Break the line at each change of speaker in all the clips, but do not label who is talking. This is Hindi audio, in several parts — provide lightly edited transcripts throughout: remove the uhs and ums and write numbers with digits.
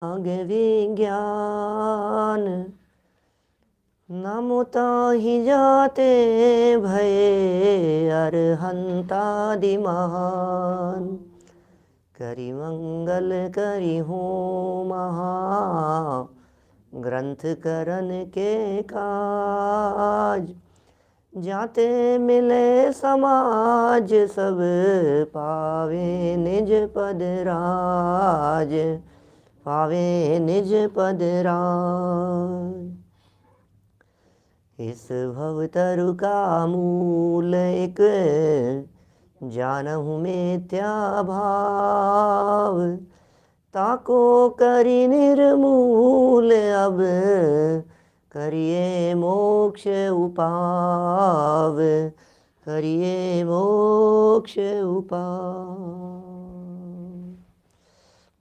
विज्ञान नमो ताहि जाते भये अरहंतादि महान। करि मंगल करि हो महा ग्रंथ करन के काज। जाते मिले समाज सब पावे निज पद राज। पावे निज पद राज। इस भवतरु का मूल एक जानहु मिथ्या भाव। ताको करि निर्मूल अब करिए मोक्ष उपाव। करिए मोक्ष उपाव।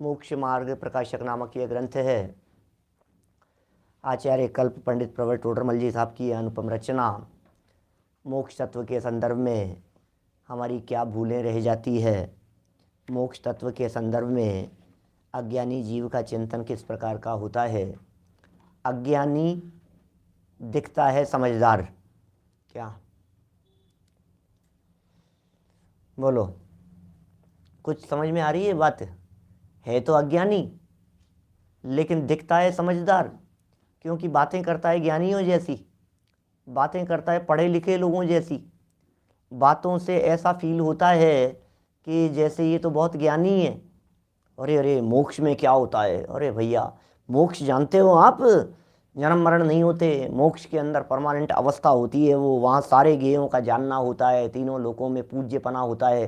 मोक्ष मार्ग प्रकाशक नामक यह ग्रंथ है। आचार्य कल्प पंडित प्रवर टोडरमल जी साहब की अनुपम रचना। मोक्ष तत्व के संदर्भ में हमारी क्या भूलें रह जाती है, मोक्ष तत्व के संदर्भ में अज्ञानी जीव का चिंतन किस प्रकार का होता है। अज्ञानी दिखता है समझदार, क्या बोलो, कुछ समझ में आ रही है बात? है तो अज्ञानी लेकिन दिखता है समझदार, क्योंकि बातें करता है ज्ञानियों जैसी, बातें करता है पढ़े लिखे लोगों जैसी। बातों से ऐसा फील होता है कि जैसे ये तो बहुत ज्ञानी है। अरे अरे मोक्ष में क्या होता है? अरे भैया मोक्ष जानते हो आप? जन्म मरण नहीं होते, मोक्ष के अंदर परमानेंट अवस्था होती है। वो वहाँ सारे गेयों का जानना होता है, तीनों लोकों में पूज्यपना होता है।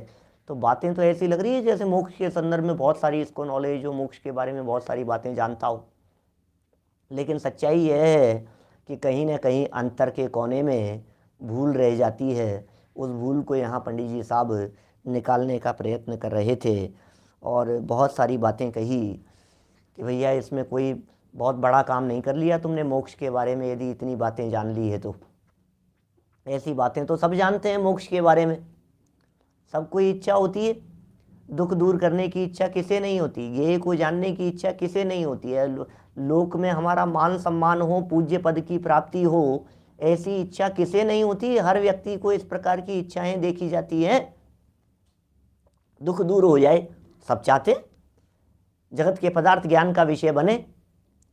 तो बातें तो ऐसी लग रही है जैसे मोक्ष के संदर्भ में बहुत सारी इसको नॉलेज हो, मोक्ष के बारे में बहुत सारी बातें जानता हो। लेकिन सच्चाई यह है कि कहीं ना कहीं अंतर के कोने में भूल रह जाती है। उस भूल को यहाँ पंडित जी साहब निकालने का प्रयत्न कर रहे थे और बहुत सारी बातें कही कि भैया इसमें कोई बहुत बड़ा काम नहीं कर लिया तुमने मोक्ष के बारे में, यदि इतनी बातें जान ली है तो। ऐसी बातें तो सब जानते हैं मोक्ष के बारे में, सबको इच्छा होती है। दुख दूर करने की इच्छा किसे नहीं होती? ज्ञेय को जानने की इच्छा किसे नहीं होती है? लोक में हमारा मान सम्मान हो, पूज्य पद की प्राप्ति हो, ऐसी इच्छा किसे नहीं होती? हर व्यक्ति को इस प्रकार की इच्छाएं देखी जाती हैं। दुख दूर हो जाए सब चाहते, जगत के पदार्थ ज्ञान का विषय बने,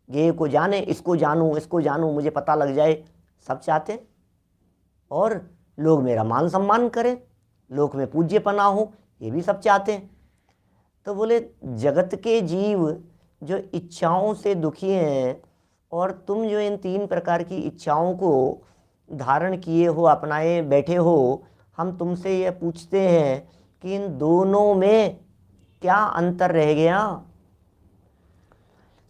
ज्ञेय को जाने, इसको जानूं, मुझे पता लग जाए, सब चाहते। और लोग मेरा मान सम्मान करें, लोक में पूज्यपना हो, ये भी सब चाहते हैं। तो बोले जगत के जीव जो इच्छाओं से दुखी हैं और तुम जो इन तीन प्रकार की इच्छाओं को धारण किए हो, अपनाए बैठे हो, हम तुमसे ये पूछते हैं कि इन दोनों में क्या अंतर रह गया?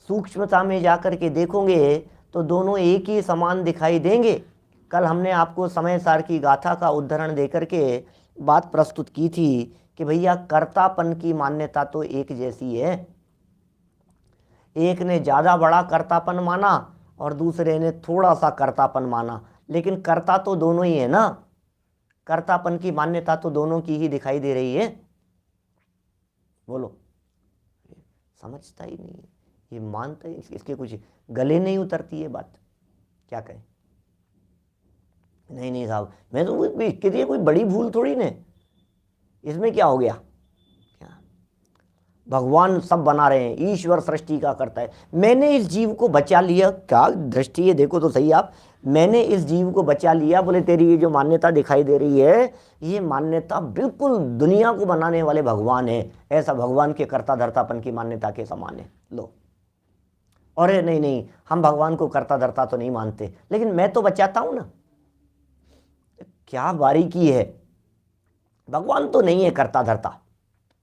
सूक्ष्मता में जाकर के देखोगे तो दोनों एक ही समान दिखाई देंगे। कल हमने आपको समय सार की गाथा का उदाहरण देकर के बात प्रस्तुत की थी कि भैया कर्तापन की मान्यता तो एक जैसी है। एक ने ज़्यादा बड़ा कर्तापन माना और दूसरे ने थोड़ा सा कर्तापन माना, लेकिन कर्ता तो दोनों ही है ना। कर्तापन की मान्यता तो दोनों की ही दिखाई दे रही है। बोलो, समझता ही नहीं है, ये मानता है, इसके कुछ गले नहीं उतरती है बात। क्या कहें? नहीं साहब, मैं तो इसके लिए कोई बड़ी भूल थोड़ी ने, इसमें क्या हो गया? क्या भगवान सब बना रहे हैं, ईश्वर सृष्टि का करता है, मैंने इस जीव को बचा लिया। क्या दृष्टि है, देखो तो सही आप। मैंने इस जीव को बचा लिया, बोले तेरी ये जो मान्यता दिखाई दे रही है, ये मान्यता बिल्कुल दुनिया को बनाने वाले भगवान है, ऐसा भगवान के कर्ता धर्तापन की मान्यता के समान है। लो, अरे नहीं, हम भगवान को कर्ता धर्ता तो नहीं मानते, लेकिन मैं तो बचाता हूं ना। क्या बारीकी है, भगवान तो नहीं है कर्ता धर्ता,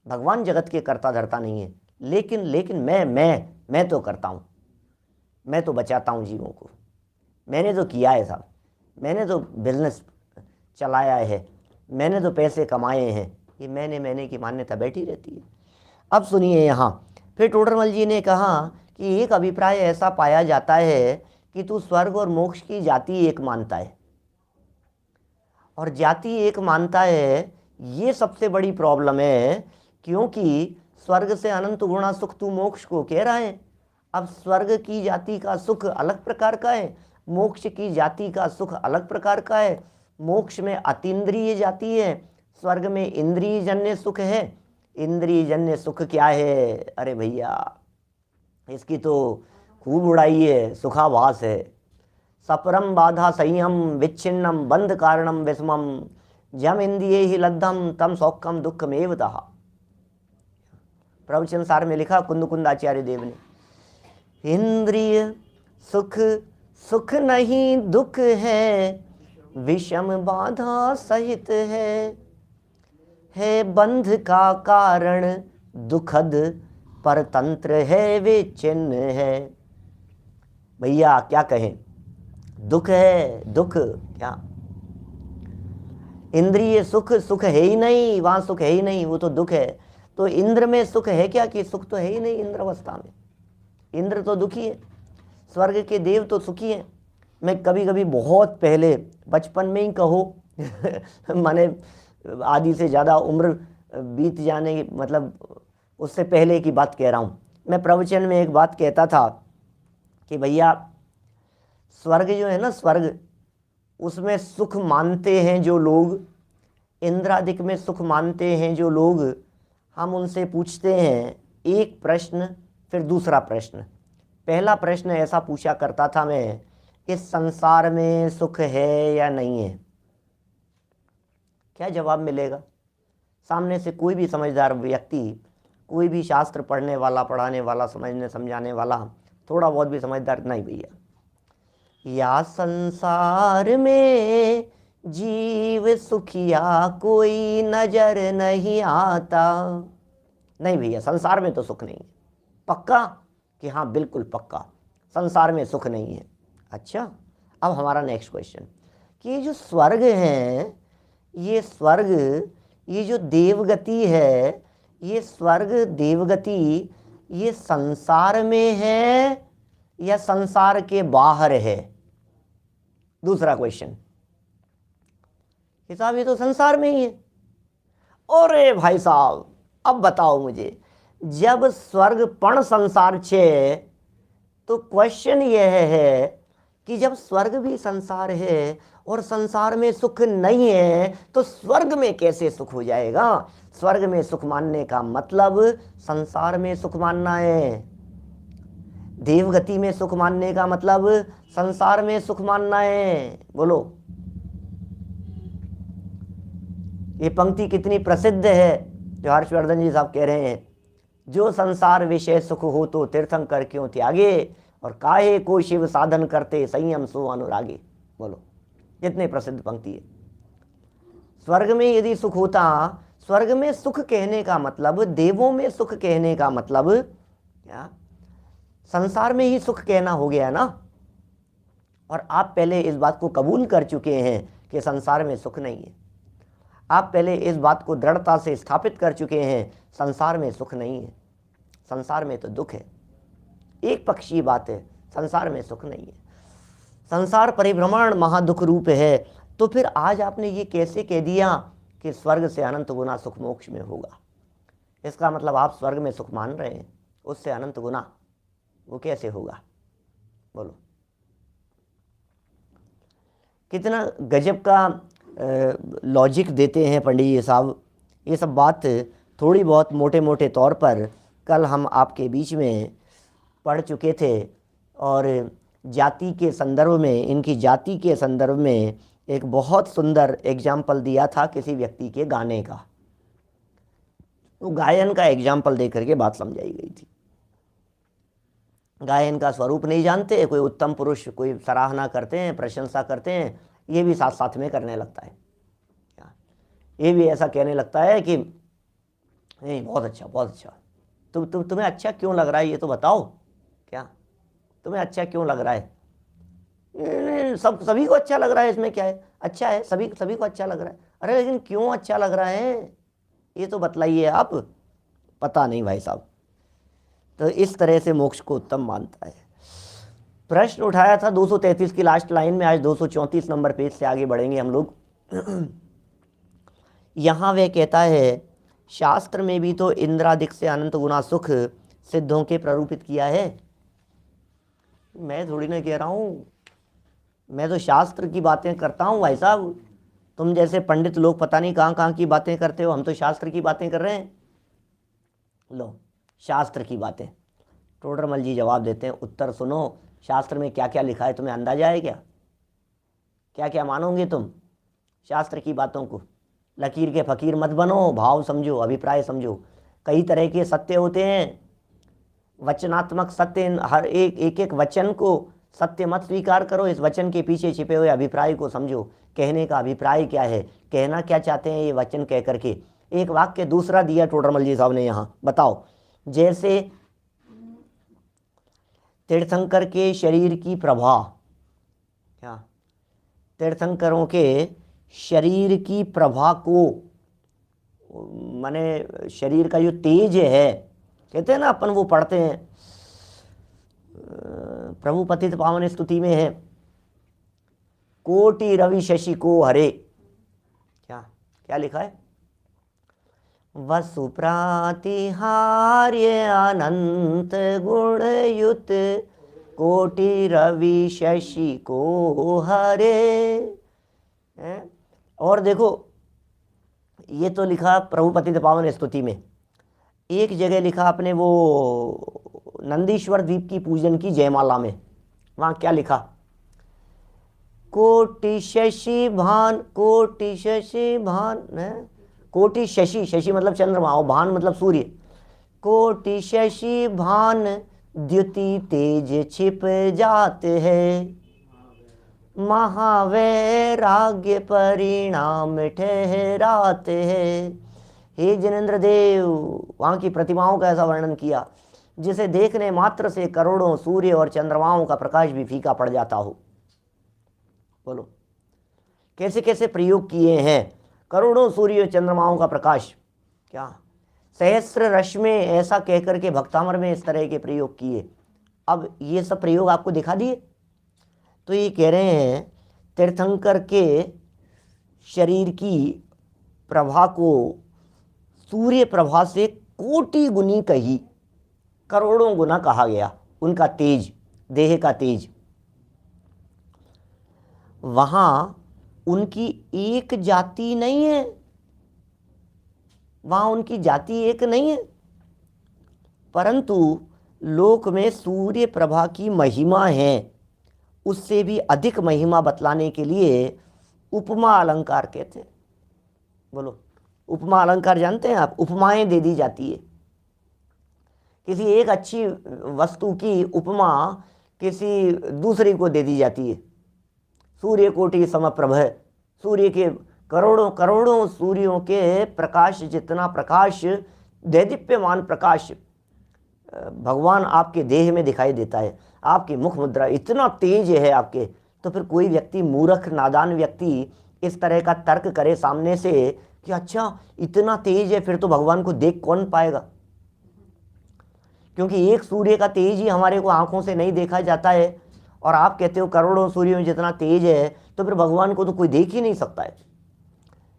भगवान जगत के कर्ता धर्ता नहीं है, लेकिन मैं तो करता हूँ, मैं तो बचाता हूँ जीवों को। मैंने तो किया है साहब, मैंने तो बिजनेस चलाया है, मैंने तो पैसे कमाए हैं। ये मैंने की मान्यता बैठी रहती है। अब सुनिए यहाँ फिर टोडरमल जी ने कहा कि एक अभिप्राय ऐसा पाया जाता है कि तू स्वर्ग और मोक्ष की जाति एक मानता है, और जाति एक मानता है, ये सबसे बड़ी प्रॉब्लम है। क्योंकि स्वर्ग से अनंत गुणा सुख तू मोक्ष को कह रहा है, अब स्वर्ग की जाति का सुख अलग प्रकार का है, मोक्ष की जाति का सुख अलग प्रकार का है। मोक्ष में अतीन्द्रिय जाति है, स्वर्ग में इंद्रिय जन्य सुख है। इंद्रिय जन्य सुख क्या है? अरे भैया इसकी तो खूब उड़ाई है, सुखाभास है। सपरम बाधा संयम विच्छिन्नम बंध कारणम विषमम जम इंद्रिये ही लब्धम तम सौख्यम दुखमेव तहा। प्रवचन सार में लिखा कुंद कुंद आचार्य देव ने, इंद्रिय सुख सुख नहीं दुख है, विषम बाधा सहित है बंध का कारण दुखद परतंत्र है विचिन्न है। भैया क्या कहें, दुख है, दुख क्या, इंद्रिय सुख सुख है ही नहीं, वहां सुख है ही नहीं, वो तो दुख है। तो इंद्र में सुख है क्या? कि सुख तो है ही नहीं इंद्र अवस्था में, इंद्र तो दुखी है। स्वर्ग के देव तो सुखी हैं। मैं कभी कभी बहुत पहले बचपन में ही कहो माने आदि से ज़्यादा उम्र बीत जाने, मतलब उससे पहले की बात कह रहा हूँ। मैं प्रवचन में एक बात कहता था कि भैया स्वर्ग जो है ना, स्वर्ग उसमें सुख मानते हैं जो लोग, इंद्रादिक में सुख मानते हैं जो लोग, हम उनसे पूछते हैं एक प्रश्न फिर दूसरा प्रश्न। पहला प्रश्न ऐसा पूछा करता था मैं, इस संसार में सुख है या नहीं है? क्या जवाब मिलेगा? सामने से कोई भी समझदार व्यक्ति, कोई भी शास्त्र पढ़ने वाला, पढ़ाने वाला, समझने समझाने वाला, थोड़ा बहुत भी समझदार, नहीं भैया, या संसार में जीव सुखिया कोई नजर नहीं आता। नहीं भैया, संसार में तो सुख नहीं है। पक्का? कि हाँ बिल्कुल पक्का, संसार में सुख नहीं है। अच्छा, अब हमारा नेक्स्ट क्वेश्चन कि ये जो स्वर्ग है, ये स्वर्ग, ये जो देवगति है, ये स्वर्ग देवगति, ये संसार में है या संसार के बाहर है? दूसरा क्वेश्चन, साहब ये तो संसार में ही है। अरे भाई साहब अब बताओ मुझे, जब स्वर्ग पण संसार छे, तो क्वेश्चन यह है कि जब स्वर्ग भी संसार है और संसार में सुख नहीं है, तो स्वर्ग में कैसे सुख हो जाएगा? स्वर्ग में सुख मानने का मतलब संसार में सुख मानना है, देवगति में सुख मानने का मतलब संसार में सुख मानना है। बोलो, ये पंक्ति कितनी प्रसिद्ध है जो हर्षवर्धन जी साहब कह रहे हैं, जो संसार विषय सुख हो तो तीर्थंकर क्यों त्यागे, और काहे को शिव साधन करते संयम सो अनुरागे। बोलो, कितनी प्रसिद्ध पंक्ति है। स्वर्ग में यदि सुख होता, स्वर्ग में सुख कहने का मतलब, देवों में सुख कहने का मतलब क्या, संसार में ही सुख कहना हो गया ना। और आप पहले इस बात को कबूल कर चुके हैं कि संसार में सुख नहीं है। आप पहले इस बात को दृढ़ता से स्थापित कर चुके हैं, संसार में सुख नहीं है, संसार में तो दुख है। एक पक्षीय बात है, संसार में सुख नहीं है, संसार परिभ्रमण महादुख रूप है। तो फिर आज आपने ये कैसे कह दिया कि स्वर्ग से अनंत गुना सुख मोक्ष में होगा? इसका मतलब आप स्वर्ग में सुख मान रहे हैं, उससे अनंत गुना, वो कैसे होगा? बोलो, कितना गजब का लॉजिक देते हैं पंडित जी साहब। ये सब बात थोड़ी बहुत मोटे मोटे तौर पर कल हम आपके बीच में पढ़ चुके थे, और जाति के संदर्भ में, इनकी जाति के संदर्भ में एक बहुत सुंदर एग्जाम्पल दिया था किसी व्यक्ति के गाने का। तो गायन का एग्जाम्पल दे करके बात समझाई गई थी। गायन का स्वरूप नहीं जानते, कोई उत्तम पुरुष कोई सराहना करते हैं, प्रशंसा करते हैं, ये भी साथ साथ में करने लगता है, ये भी ऐसा कहने लगता है कि नहीं बहुत अच्छा, बहुत अच्छा, तुम्हें अच्छा क्यों लग रहा है ये तो बताओ, क्या तुम्हें अच्छा क्यों लग रहा है? सभी को अच्छा लग रहा है, इसमें क्या है, अच्छा है, सभी को अच्छा लग रहा है। अरे लेकिन क्यों अच्छा लग रहा है ये तो बतलाइए आप। पता नहीं भाई साहब। तो इस तरह से मोक्ष को उत्तम मानता है। प्रश्न उठाया था 233 की लास्ट लाइन में, आज 234 नंबर पेज से आगे बढ़ेंगे हम लोग। यहाँ वह कहता है, शास्त्र में भी तो इंद्रादिक से अनंत गुना सुख सिद्धों के प्ररूपित किया है। मैं थोड़ी ना कह रहा हूँ, मैं तो शास्त्र की बातें करता हूँ भाई साहब। तुम जैसे पंडित लोग पता नहीं कहाँ कहाँ की बातें करते हो, हम तो शास्त्र की बातें कर रहे हैं। लो, शास्त्र की बातें। टोडरमल जी जवाब देते हैं, उत्तर सुनो। शास्त्र में क्या क्या लिखा है तुम्हें अंदाजा है क्या? क्या क्या मानोगे तुम शास्त्र की बातों को? लकीर के फकीर मत बनो, भाव समझो, अभिप्राय समझो। कई तरह के सत्य होते हैं, वचनात्मक सत्य। हर एक एक एक वचन को सत्य मत स्वीकार करो, इस वचन के पीछे छिपे हुए अभिप्राय को समझो। कहने का अभिप्राय क्या है, कहना क्या चाहते हैं ये वचन कह करके। एक वाक्य दूसरा दिया टोडरमल जी साहब ने यहाँ, बताओ। जैसे तीर्थंकर के शरीर की प्रभा, क्या तीर्थंकरों के शरीर की प्रभा को, माने शरीर का जो तेज है, कहते हैं ना अपन, वो पढ़ते हैं प्रभु पतित पावन स्तुति में है, कोटि रवि शशि को हरे। क्या क्या लिखा है? वसु प्रातिहार्य अनंत गुण युत कोटि रवि शशि को हरे। और देखो, ये तो लिखा प्रभु पतित पावन स्तुति में। एक जगह लिखा आपने वो नंदीश्वर द्वीप की पूजन की जयमाला में, वहां क्या लिखा? कोटि शशि भान, कोटि शशि भान है, कोटि शशि, शशि मतलब चंद्रमा और भान मतलब सूर्य। कोटि शशि भान द्युति तेज छिप जाते हैं, महावैराग्य परिणाम ठहराते हैं। हे जिनेन्द्र देव, वहां की प्रतिमाओं का ऐसा वर्णन किया जिसे देखने मात्र से करोड़ों सूर्य और चंद्रमाओं का प्रकाश भी फीका पड़ जाता हो। बोलो, कैसे कैसे प्रयोग किए हैं। करोड़ों सूर्य और चंद्रमाओं का प्रकाश, क्या सहस्र रश्मि ऐसा कहकर के भक्तामर में इस तरह के प्रयोग किए। अब ये सब प्रयोग आपको दिखा दिए। तो ये कह रहे हैं तीर्थंकर के शरीर की प्रभा को सूर्य प्रभा से कोटि गुनी कही, करोड़ों गुना कहा गया। उनका तेज, देह का तेज, वहां उनकी एक जाति नहीं है, वहां उनकी जाति एक नहीं है, परंतु लोक में सूर्य प्रभा की महिमा है। उससे भी अधिक महिमा बतलाने के लिए उपमा अलंकार कहते हैं। बोलो, उपमा अलंकार जानते हैं आप? उपमाएं दे दी जाती है। किसी एक अच्छी वस्तु की उपमा किसी दूसरी को दे दी जाती है। सूर्य कोटि समप्रभ, सूर्य के करोड़ों करोड़ों सूर्यों के प्रकाश जितना प्रकाश, दैदीप्यमान प्रकाश भगवान आपके देह में दिखाई देता है। आपकी मुख मुद्रा इतना तेज है आपके, तो फिर कोई व्यक्ति, मूर्ख नादान व्यक्ति इस तरह का तर्क करे सामने से कि अच्छा इतना तेज है, फिर तो भगवान को देख कौन पाएगा? क्योंकि एक सूर्य का तेज ही हमारे को आंखों से नहीं देखा जाता है, और आप कहते हो करोड़ों सूर्यों में जितना तेज है, तो फिर भगवान को तो कोई देख ही नहीं सकता है।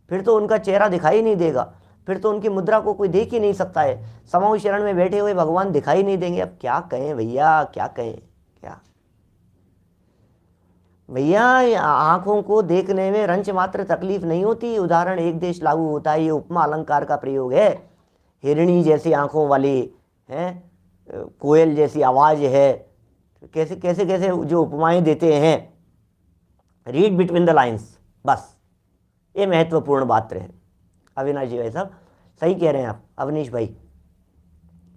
फिर तो उनका चेहरा दिखाई नहीं देगा, फिर तो उनकी मुद्रा को कोई देख ही नहीं सकता है। समाधि शरण में बैठे हुए भगवान दिखाई नहीं देंगे। अब क्या कहें भैया, क्या कहें? क्या भैया, आंखों को देखने में रंच मात्र तकलीफ नहीं होती। उदाहरण एक देश लागू होता है। ये उपमा अलंकार का प्रयोग है। हिरणी जैसी आंखों वाली हैं, कोयल जैसी आवाज है, कैसे कैसे कैसे जो उपमाएं देते हैं। रीड बिटवीन द लाइन्स, बस ये महत्वपूर्ण बात है। अविनाश जी भाई साहब सही कह रहे हैं आप। अवनीश भाई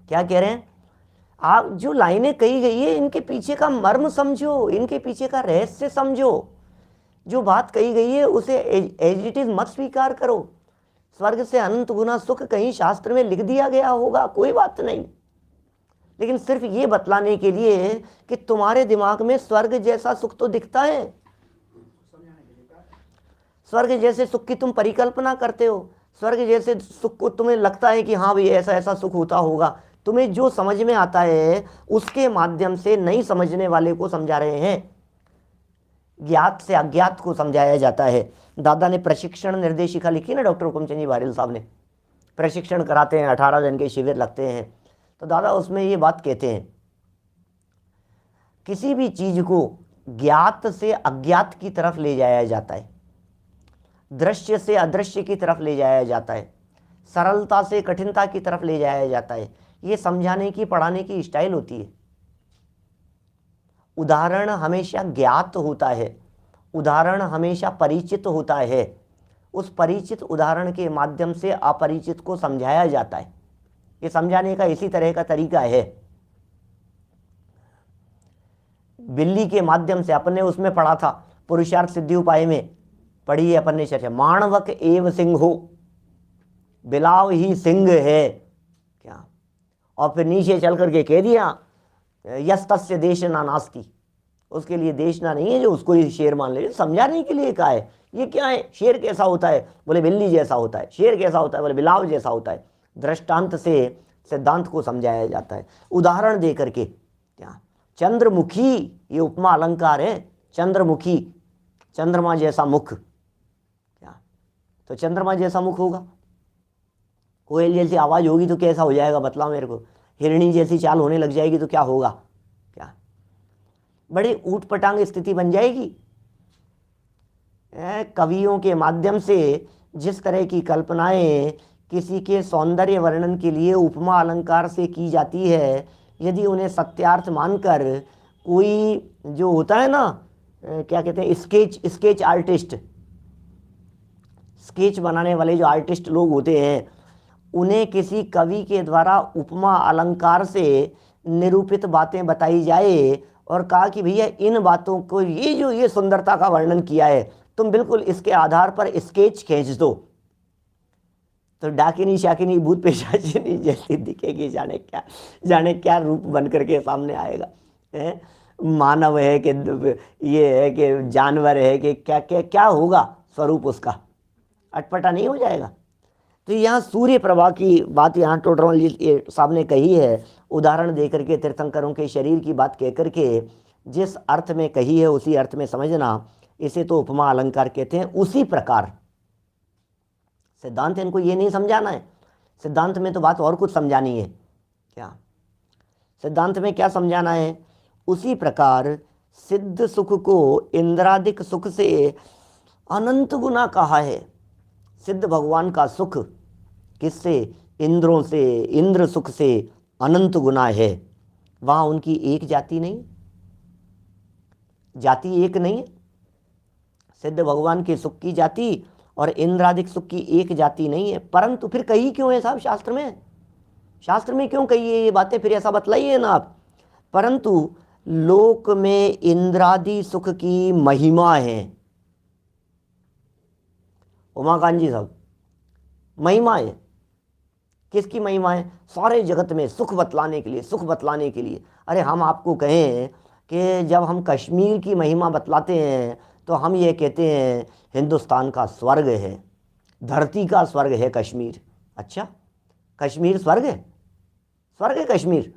क्या कह रहे हैं आप? जो लाइनें कही गई है इनके पीछे का मर्म समझो, इनके पीछे का रहस्य समझो। जो बात कही गई है उसे एज इट इज मत स्वीकार करो। स्वर्ग से अनंत गुना सुख कहीं शास्त्र में लिख दिया गया होगा, कोई बात नहीं, लेकिन सिर्फ ये बतलाने के लिए कि तुम्हारे दिमाग में स्वर्ग जैसा सुख तो दिखता है। स्वर्ग जैसे सुख की तुम परिकल्पना करते हो, स्वर्ग जैसे सुख को तुम्हें लगता है कि हाँ भाई ऐसा ऐसा सुख होता होगा। तुम्हें जो समझ में आता है उसके माध्यम से नहीं समझने वाले को समझा रहे हैं। ज्ञात से अज्ञात को समझाया जाता है। दादा ने प्रशिक्षण निर्देशिका लिखी ना, डॉक्टर हुकुमचंद जी बारिल साहब ने। प्रशिक्षण कराते हैं, 18 दिन के शिविर लगते हैं, तो दादा उसमें ये बात कहते हैं, किसी भी चीज को ज्ञात से अज्ञात की तरफ ले जाया जाता है, दृश्य से अदृश्य की तरफ ले जाया जाता है, सरलता से कठिनता की तरफ ले जाया जाता है। ये समझाने की, पढ़ाने की स्टाइल होती है। उदाहरण हमेशा ज्ञात होता है, उदाहरण हमेशा परिचित होता है। उस परिचित उदाहरण के माध्यम से अपरिचित को समझाया जाता है। ये समझाने का इसी तरह का तरीका है। बिल्ली के माध्यम से अपने उसमें पढ़ा था, पुरुषार्थ सिद्धि उपाय में पढ़ी है अपन ने चर्चा, माणवक एव सिंहो, बिलाव ही सिंह है क्या। और फिर नीचे चल करके कह दिया यस तस्य देशना नास्ति, उसके लिए देशना नहीं है जो उसको ही शेर मान ले। समझाने के लिए कहा है। ये क्या है, शेर कैसा होता है, बोले बिल्ली जैसा होता है। शेर कैसा होता है, बोले बिलाव जैसा होता है। दृष्टांत से सिद्धांत को समझाया जाता है, उदाहरण दे करके। क्या चंद्रमुखी, ये उपमा अलंकार है। चंद्रमुखी, चंद्रमा जैसा मुख। क्या तो चंद्रमा जैसा मुख होगा, कोयल जैसी आवाज होगी तो कैसा हो जाएगा, बतलाओ मेरे को। हिरणी जैसी चाल होने लग जाएगी तो क्या होगा, क्या बड़ी ऊट पटांग स्थिति बन जाएगी। कवियों के माध्यम से जिस तरह की कल्पनाएं किसी के सौंदर्य वर्णन के लिए उपमा अलंकार से की जाती है, यदि उन्हें सत्यार्थ मानकर कोई जो होता है ना, क्या कहते हैं, स्केच आर्टिस्ट, स्केच बनाने वाले जो आर्टिस्ट लोग होते हैं, उन्हें किसी कवि के द्वारा उपमा अलंकार से निरूपित बातें बताई जाए और कहा कि भैया इन बातों को, ये सुंदरता का वर्णन किया है, तुम बिल्कुल इसके आधार पर स्केच खींच दो, तो डाकिनी शाकिनी भूत पेशाचिनी जैसी दिखेगी। जाने क्या रूप बन करके सामने आएगा। मानव है कि ये है कि जानवर है कि क्या क्या क्या होगा स्वरूप उसका, अटपटा नहीं हो जाएगा। तो यहाँ सूर्य प्रभा की बात यहाँ टोटरमल जी साहब ने कही है, उदाहरण दे करके तीर्थंकरों के शरीर की बात कह करके जिस अर्थ में कही है उसी अर्थ में समझना, इसे तो उपमा अलंकार कहते हैं। उसी प्रकार सिद्धांत इनको ये नहीं समझाना है, सिद्धांत में तो बात और कुछ समझानी है। क्या सिद्धांत में क्या समझाना है, उसी प्रकार सिद्ध सुख को इंद्रादिक सुख से अनंत गुना कहा है। सिद्ध भगवान का सुख किससे, इंद्रों से, इंद्र सुख से अनंत गुना है। वहाँ उनकी एक जाति नहीं, जाति एक नहीं है। सिद्ध भगवान के सुख की जाति और इंद्रादिक सुख की एक जाति नहीं है। परंतु फिर कही क्यों है साहब शास्त्र में, शास्त्र में क्यों कही है ये बातें, फिर ऐसा बतलाइए ना आप। परंतु लोक में इंद्रादि सुख की महिमा है। उमाकांत जी साहब, महिमा है, किसकी महिमा है, सारे जगत में सुख बतलाने के लिए, सुख बतलाने के लिए। अरे हम आपको कहें कि जब हम कश्मीर की महिमा बतलाते हैं तो हम ये कहते हैं हिंदुस्तान का स्वर्ग है, धरती का स्वर्ग है कश्मीर। अच्छा, कश्मीर स्वर्ग है, स्वर्ग है कश्मीर,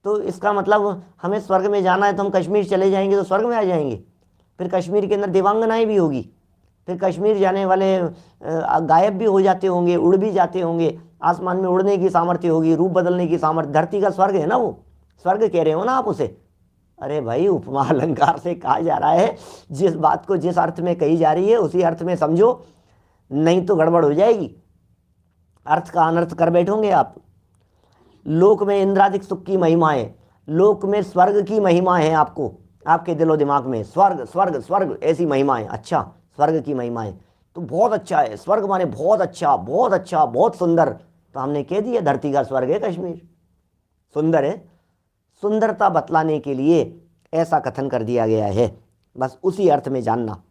तो इसका मतलब हमें स्वर्ग में जाना है तो हम कश्मीर चले जाएंगे तो स्वर्ग में आ जाएंगे। फिर कश्मीर के अंदर देवांगनाएं भी होगी, फिर कश्मीर जाने वाले गायब भी हो जाते होंगे, उड़ भी जाते होंगे, आसमान में उड़ने की सामर्थ्य होगी, रूप बदलने की सामर्थ्य। धरती का स्वर्ग है ना, वो स्वर्ग कह रहे हो ना आप उसे। अरे भाई, उपमा अलंकार से कहा जा रहा है, जिस बात को जिस अर्थ में कही जा रही है उसी अर्थ में समझो, नहीं तो गड़बड़ हो जाएगी, अर्थ का अनर्थ कर बैठोगे आप। लोक में इंद्रादिक सुख की महिमा है, लोक में स्वर्ग की महिमा है, आपको आपके दिलो दिमाग में स्वर्ग स्वर्ग स्वर्ग ऐसी महिमा है। अच्छा, स्वर्ग की महिमा है तो बहुत अच्छा है, स्वर्ग माने बहुत अच्छा, बहुत अच्छा, बहुत सुंदर। तो हमने कह दिया धरती का स्वर्ग है कश्मीर, सुंदर है। सुंदरता बतलाने के लिए ऐसा कथन कर दिया गया है, बस उसी अर्थ में जानना।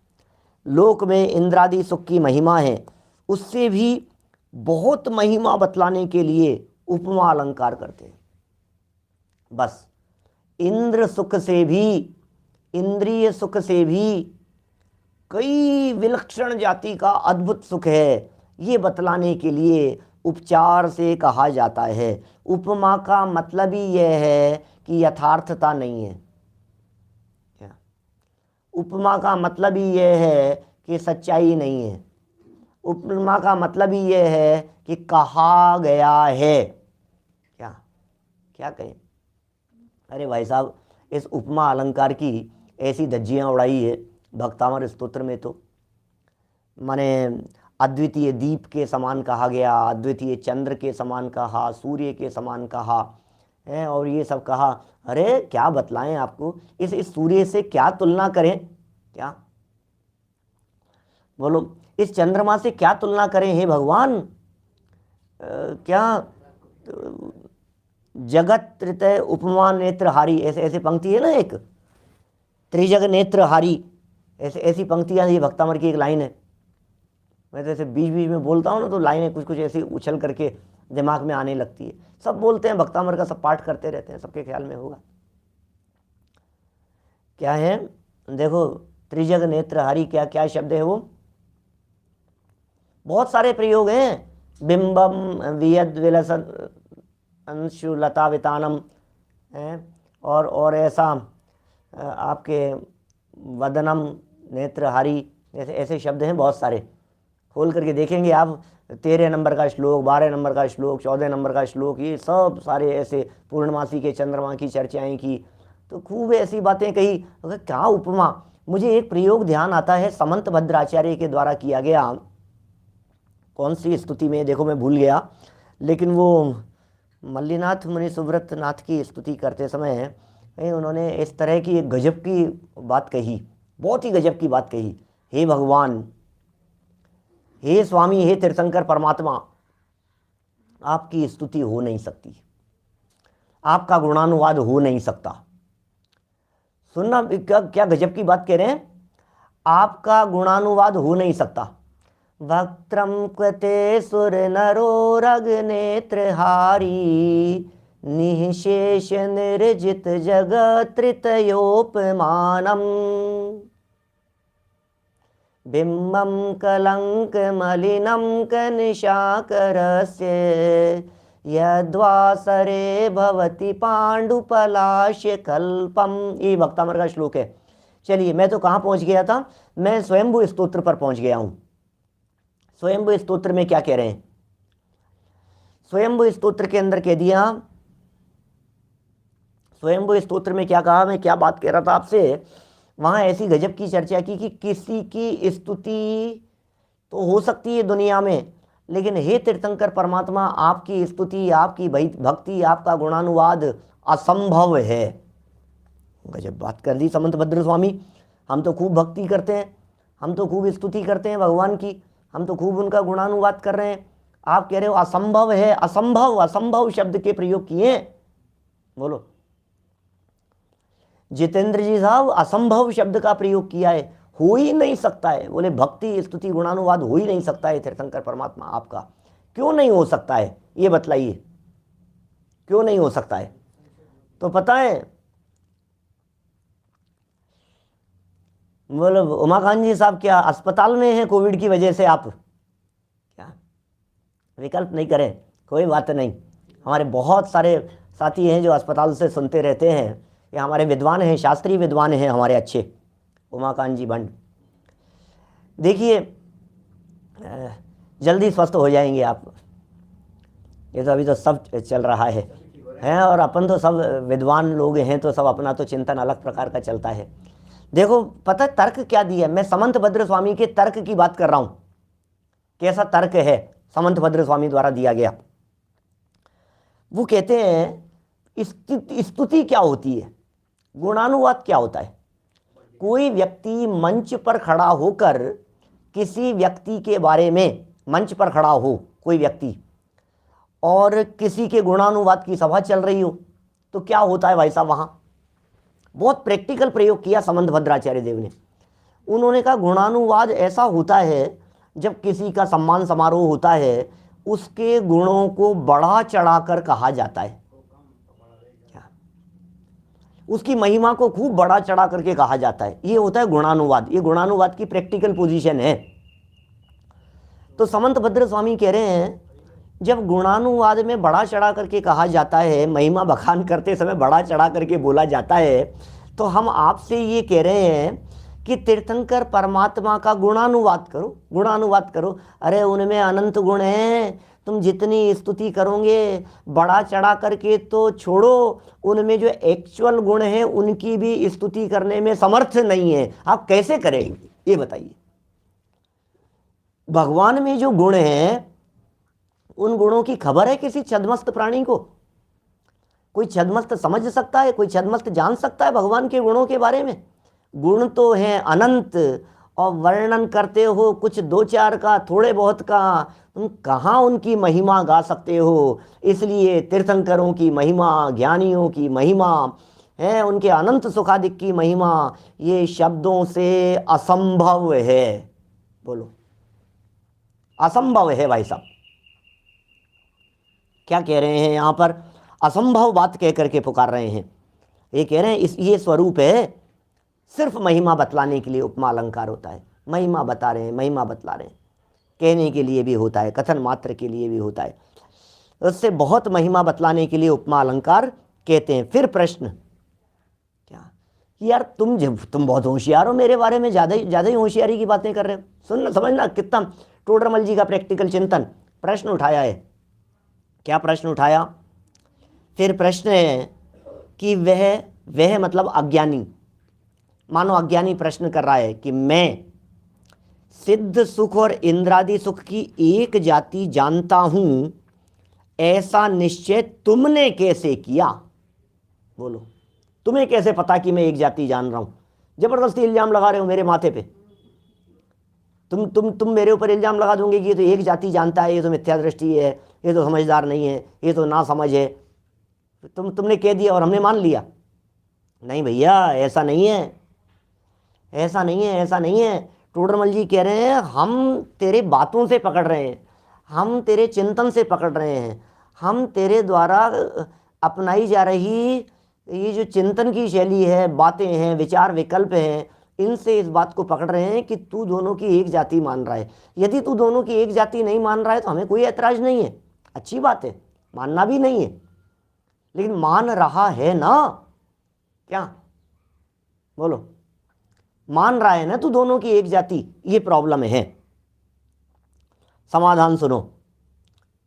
लोक में इंद्रादि सुख की महिमा है, उससे भी बहुत महिमा बतलाने के लिए उपमा अलंकार करते हैं। बस इंद्र सुख से भी, इंद्रिय सुख से भी कई विलक्षण जाति का अद्भुत सुख है, ये बतलाने के लिए उपचार से कहा जाता है। उपमा का मतलब ही यह है कि यथार्थता नहीं है। क्या उपमा का मतलब ही यह है कि सच्चाई नहीं है। उपमा का मतलब ही यह है कि कहा गया है। क्या क्या कहें, अरे भाई साहब इस उपमा अलंकार की ऐसी धज्जियाँ उड़ाई है भक्तामर स्तोत्र में। तो माने अद्वितीय दीप के समान कहा गया, अद्वितीय चंद्र के समान कहा, सूर्य के समान कहा है, और ये सब कहा। अरे क्या बतलाएं आपको, इस सूर्य से क्या तुलना करें, क्या बोलो, इस चंद्रमा से क्या तुलना करें हे भगवान। क्या जगत त्रितय उपमा नेत्रहारी, ऐसे ऐसे पंक्ति है ना, एक त्रिजग नेत्रहारी, ऐसे ऐसी पंक्तियां, ये भक्तामर की एक लाइन है। मैं तो ऐसे बीच बीच में बोलता हूँ ना, तो लाइनें कुछ कुछ ऐसी उछल करके दिमाग में आने लगती है। सब बोलते हैं भक्तामर का, सब पाठ करते रहते हैं, सबके ख्याल में होगा। क्या है देखो, त्रिजग नेत्रहारी, क्या क्या शब्द है वो, बहुत सारे प्रयोग हैं। बिंबम वियद विलसन अंशुलतावितानम है, और ऐसा आपके वदनम नेत्रहारी, ऐसे ऐसे शब्द हैं बहुत सारे। खोल करके देखेंगे आप, 13 नंबर का श्लोक, 12 नंबर का श्लोक, 14 नंबर का श्लोक, ये सब सारे ऐसे पूर्णमासी के चंद्रमा की चर्चाएं की, तो खूब ऐसी बातें कही। अगर क्या उपमा, मुझे एक प्रयोग ध्यान आता है, समंत भद्राचार्य के द्वारा किया गया। कौन सी स्तुति में, देखो मैं भूल गया, लेकिन वो मल्लीनाथ मुनि सुव्रत नाथ की स्तुति करते समय उन्होंने इस तरह की एक गजब की बात कही, बहुत ही गजब की बात कही। हे भगवान, हे स्वामी, हे तीर्थंकर परमात्मा, आपकी स्तुति हो नहीं सकती, आपका गुणानुवाद हो नहीं सकता। सुनना, क्या क्या गजब की बात कह रहे हैं, आपका गुणानुवाद हो नहीं सकता। वक्त्रम क्वते सुर नरो रग नेत्रहारी, निःशेष निर्जित जगत त्रितयोपमानम, बिंबम कलंक मलिनम कनिशाकरस्य, यद्वासरे भवति पांडुपलाश्य कल्पम। ये भक्तामर का श्लोक है। चलिए, मैं तो कहाँ पहुँच गया था, मैं स्वयंभू स्तोत्र पर पहुँच गया हूँ। स्वयंभू स्तोत्र में क्या कह रहे हैं, स्वयंभू स्तोत्र के अंदर कह दिया, स्वयंभू स्तोत्र में क्या कहा, मैं क्या बात कह रहा था आपसे, वहाँ ऐसी गजब की चर्चा की कि किसी की स्तुति तो हो सकती है दुनिया में, लेकिन हे तीर्थंकर परमात्मा, आपकी स्तुति, आपकी भक्ति, आपका गुणानुवाद असंभव है। गजब बात कर दी समंत भद्र स्वामी। हम तो खूब भक्ति करते हैं, हम तो खूब स्तुति करते हैं भगवान की, हम तो खूब उनका गुणानुवाद कर रहे हैं, आप कह रहे हो असंभव है। असंभव, असंभव शब्द के प्रयोग किए, बोलो जितेंद्र जी साहब, असंभव शब्द का प्रयोग किया है, हो ही नहीं सकता है। बोले भक्ति स्तुति गुणानुवाद हो ही नहीं सकता है तीर्थंकर परमात्मा आपका। क्यों नहीं हो सकता है, ये बतलाइए, क्यों नहीं हो सकता है। तो पता है, बोलो उमाकांत जी साहब, क्या अस्पताल में हैं कोविड की वजह से आप, क्या विकल्प नहीं करें, कोई बात नहीं। हमारे बहुत सारे साथी हैं जो अस्पताल से सुनते रहते हैं, ये हमारे विद्वान हैं, शास्त्रीय विद्वान हैं हमारे अच्छे, उमाकांत जी भंड। देखिए, जल्दी स्वस्थ हो जाएंगे आप, ये तो अभी तो सब चल रहा है, और अपन तो सब विद्वान लोग हैं, तो सब अपना तो चिंतन अलग प्रकार का चलता है। देखो पता है तर्क क्या दिया, मैं समंत भद्र स्वामी के तर्क की बात कर रहा हूं, कैसा तर्क है समंत भद्र स्वामी द्वारा दिया गया। वो कहते हैं स्तुति क्या होती है, गुणानुवाद क्या होता है। कोई व्यक्ति मंच पर खड़ा होकर किसी व्यक्ति के बारे में, मंच पर खड़ा हो कोई व्यक्ति और किसी के गुणानुवाद की सभा चल रही हो, तो क्या होता है भाई साहब, वहां बहुत प्रैक्टिकल प्रयोग किया समंत भद्राचार्य देव ने। उन्होंने कहा गुणानुवाद ऐसा होता है जब किसी का सम्मान समारोह होता है, उसके गुणों को बढ़ा चढ़ाकर कहा जाता है, उसकी महिमा को खूब बढ़ा चढ़ा करके कहा जाता है, ये होता है गुणानुवाद। ये गुणानुवाद की प्रैक्टिकल पोजीशन है। तो समंत भद्र स्वामी कह रहे हैं जब गुणानुवाद में बढ़ा चढ़ा करके कहा जाता है, महिमा बखान करते समय बढ़ा चढ़ा करके बोला जाता है, तो हम आपसे ये कह रहे हैं कि तीर्थंकर परमात्मा का गुणानुवाद करो, गुणानुवाद करो। अरे उनमें अनंत गुण हैं, तुम जितनी स्तुति करोगे बढ़ा चढ़ा करके तो छोड़ो, उनमें जो एक्चुअल गुण हैं उनकी भी स्तुति करने में समर्थ नहीं है। आप कैसे करेंगे ये बताइए। भगवान में जो गुण हैं उन गुणों की खबर है किसी छद्मस्त प्राणी को? कोई छद्मस्त समझ सकता है, कोई छद्मस्त जान सकता है भगवान के गुणों के बारे में? गुण तो हैं अनंत, और वर्णन करते हो कुछ दो चार का, थोड़े बहुत का, तुम कहाँ उनकी महिमा गा सकते हो? इसलिए तीर्थंकरों की महिमा, ज्ञानियों की महिमा है, उनके अनंत सुखादिक की महिमा ये शब्दों से असंभव है। बोलो, असंभव है भाई साहब। क्या कह रहे हैं यहाँ पर? असंभव बात कह करके पुकार रहे हैं। ये कह रहे हैं ये स्वरूप है, सिर्फ महिमा बतलाने के लिए उपमा अलंकार होता है। महिमा बता रहे हैं, महिमा बतला रहे हैं, कहने के लिए भी होता है, कथन मात्र के लिए भी होता है, उससे बहुत महिमा बतलाने के लिए उपमा अलंकार कहते हैं। फिर प्रश्न क्या, यार तुम बहुत होशियार हो, मेरे बारे में ज़्यादा ही होशियारी की बातें कर रहे हो। सुनना समझना कितना टोडरमल जी का प्रैक्टिकल चिंतन। प्रश्न उठाया है, क्या प्रश्न उठाया? फिर प्रश्न है कि वह मतलब अज्ञानी, मानो अज्ञानी प्रश्न कर रहा है कि मैं सिद्ध सुख और इंद्रादि सुख की एक जाति जानता हूं, ऐसा निश्चय तुमने कैसे किया? बोलो, तुम्हें कैसे पता कि मैं एक जाति जान रहा हूं? जबरदस्ती इल्जाम लगा रहे हो मेरे माथे पे। तुम मेरे ऊपर इल्जाम लगा दोगे कि ये तो एक जाति जानता है, ये तो मिथ्या दृष्टि है, ये तो समझदार नहीं है, ये तो ना समझ है। तुमने कह दिया और हमने मान लिया। नहीं भैया, ऐसा नहीं है, ऐसा नहीं है, ऐसा नहीं है। टोडरमल जी कह रहे हैं हम तेरे बातों से पकड़ रहे हैं, हम तेरे चिंतन से पकड़ रहे हैं, हम तेरे द्वारा अपनाई जा रही ये जो चिंतन की शैली है, बातें हैं, विचार विकल्प हैं, इनसे इस बात को पकड़ रहे हैं कि तू दोनों की एक जाति मान रहा है। यदि तू दोनों की एक जाति नहीं मान रहा है तो हमें कोई ऐतराज नहीं है, अच्छी बात है, मानना भी नहीं है, लेकिन मान रहा है ना? क्या बोलो, मान रहा है ना तू दोनों की एक जाति? ये प्रॉब्लम है। समाधान सुनो।